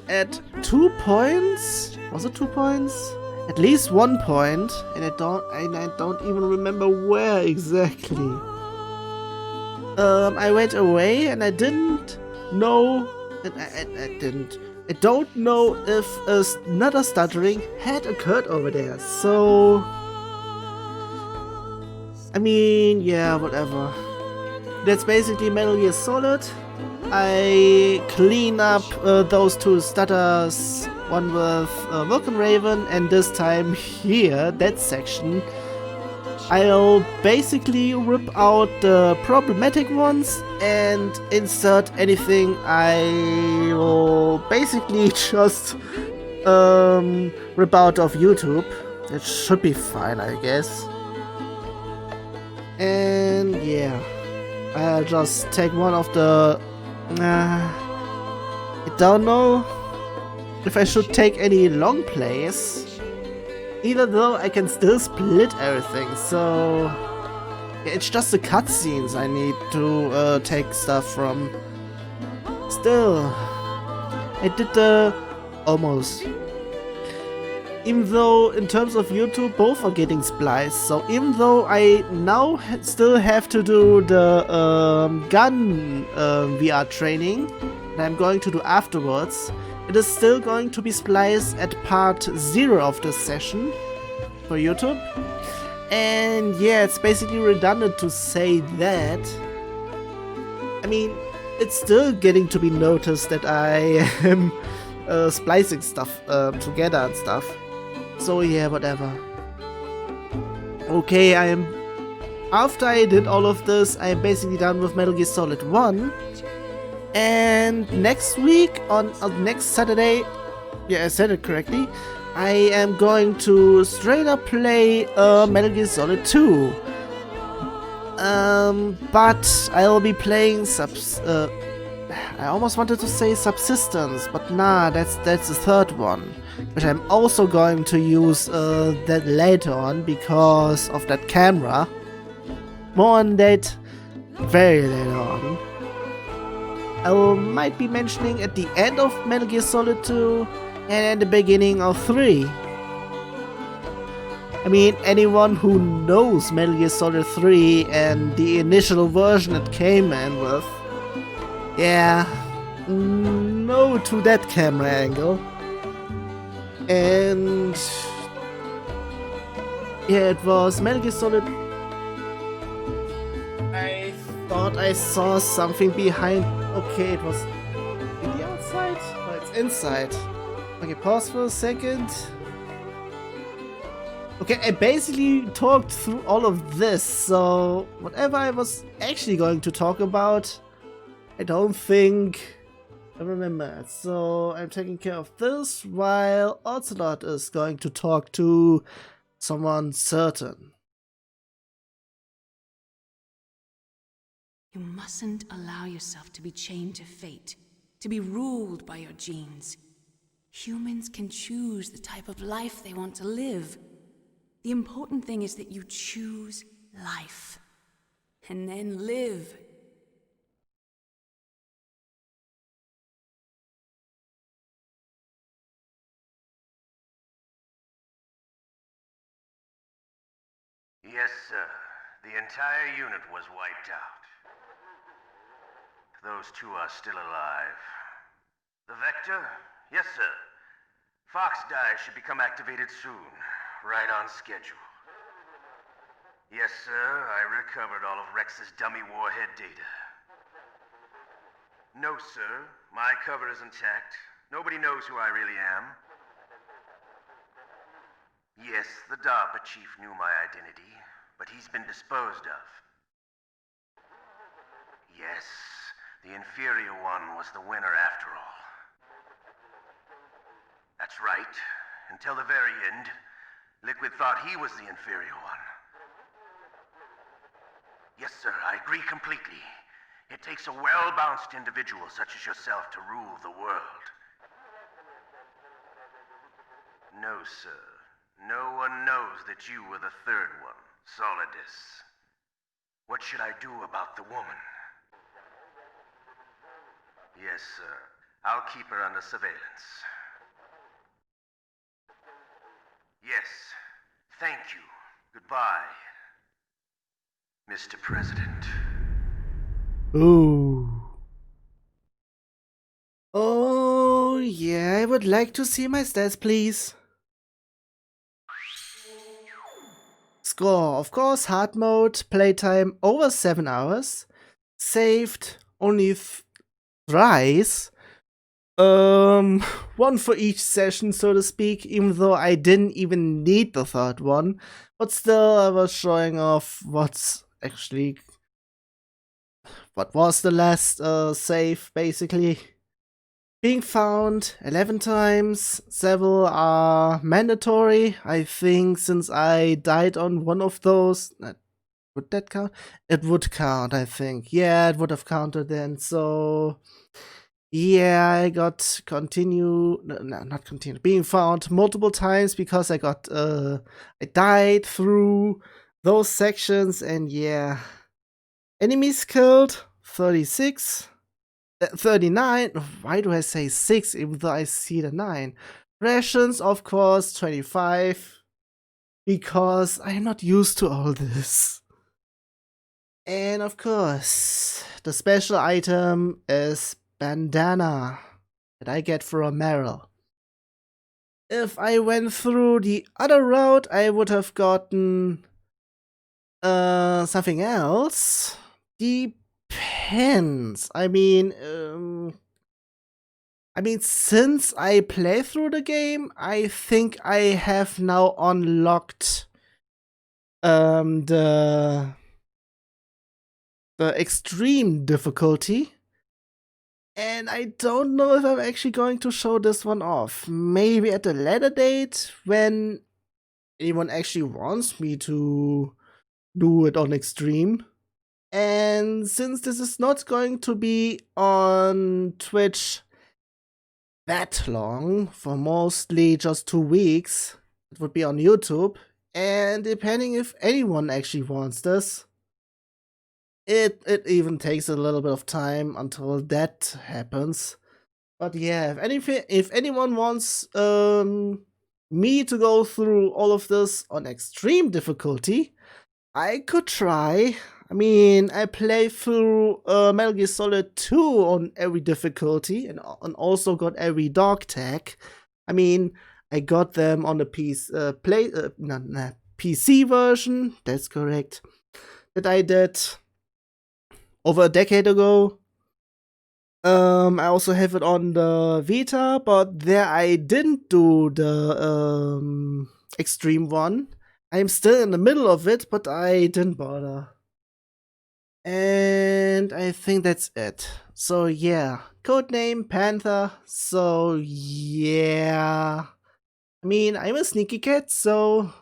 at 2 points, was it 2 points? At least 1 point, and I don't even remember where exactly. I went away and I didn't know, I don't know if another stuttering had occurred over there, so I mean, yeah, whatever. That's basically Metal Gear Solid. I clean up those 2 stutters, one with Vulcan Raven, and this time here, that section, I'll basically rip out the problematic ones and insert anything I will basically just rip out of YouTube. It should be fine, I guess. And yeah, I'll just take one of the I don't know if I should take any long plays, even though I can still split everything, so yeah, it's just the cutscenes I need to take stuff from. Still, I did the almost. Even though in terms of YouTube both are getting spliced, so even though I now still have to do the gun VR training that I'm going to do afterwards, it is still going to be spliced at part 0 of this session for YouTube. And yeah, it's basically redundant to say that. I mean, it's still getting to be noticed that I am splicing stuff together and stuff. So yeah, whatever. Okay, after I did all of this, I am basically done with Metal Gear Solid 1. And next week, on next Saturday, yeah, I said it correctly, I am going to straight up play Metal Gear Solid 2. But I'll be playing I almost wanted to say Subsistence, but nah, that's the third one, which I'm also going to use that later on because of that camera. More on that very later on. I might be mentioning at the end of Metal Gear Solid 2 and at the beginning of 3. I mean, anyone who knows Metal Gear Solid 3 and the initial version it came in with, yeah, no to that camera angle. And yeah, it was Metal Gear Solid. I thought I saw something behind. Okay, it was in the outside? No, it's inside. Okay, pause for a second. Okay, I basically talked through all of this, so whatever I was actually going to talk about, I don't think I remember. So I'm taking care of this while Ocelot is going to talk to someone certain.
You mustn't allow yourself to be chained to fate, to be ruled by your genes. Humans can choose the type of life they want to live. The important thing is that you choose life, and then live.
Yes, sir. The entire unit was wiped out. Those two are still alive. The Vector? Yes, sir. Fox Die should become activated soon. Right on schedule. Yes, sir. I recovered all of Rex's dummy warhead data. No, sir. My cover is intact. Nobody knows who I really am. Yes, the DARPA chief knew my identity, but he's been disposed of. Yes, the inferior one was the winner after all. That's right. Until the very end, Liquid thought he was the inferior one. Yes, sir, I agree completely. It takes a well-balanced individual such as yourself to rule the world. No, sir. No one knows that you were the third one, Solidus. What should I do about the woman? Yes, sir. I'll keep her under surveillance. Yes. Thank you. Goodbye, Mr. President.
Ooh. Oh, yeah, I would like to see my stats, please. Score, of course, hard mode, playtime over 7 hours. Saved only thrice. One for each session, so to speak, even though I didn't even need the third one. But still, I was showing off what was the last save, basically. Being found 11 times, several are mandatory. I think since I died on one of those, would that count? It would count, I think. Yeah, it would have counted then, so yeah, I got not continue, being found multiple times because I died through those sections, and yeah. Enemies killed, 36. 39, why do I say 6 even though I see the 9? Rations, of course, 25, because I'm not used to all this. And of course, the special item is bandana that I get from Meryl. If I went through the other route, I would have gotten something else. Depends. I mean, since I play through the game, I think I have now unlocked the extreme difficulty. And I don't know if I'm actually going to show this one off. Maybe at a later date when anyone actually wants me to do it on extreme. And since this is not going to be on Twitch that long, for mostly just 2 weeks, it would be on YouTube. And depending if anyone actually wants this, it even takes a little bit of time until that happens. But yeah, if anyone wants me to go through all of this on extreme difficulty, I could try. I mean, I play through Metal Gear Solid 2 on every difficulty and also got every dog tag. I mean, I got them on the PC version, that's correct, that I did over a decade ago. I also have it on the Vita, but there I didn't do the extreme one. I'm still in the middle of it, but I didn't bother. And I think that's it. So yeah, codename Panther. So yeah. I mean, I'm a sneaky cat, so...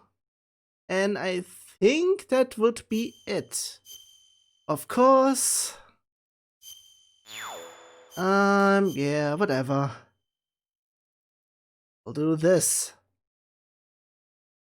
And I think that would be it. Of course. Yeah, whatever. We'll do this.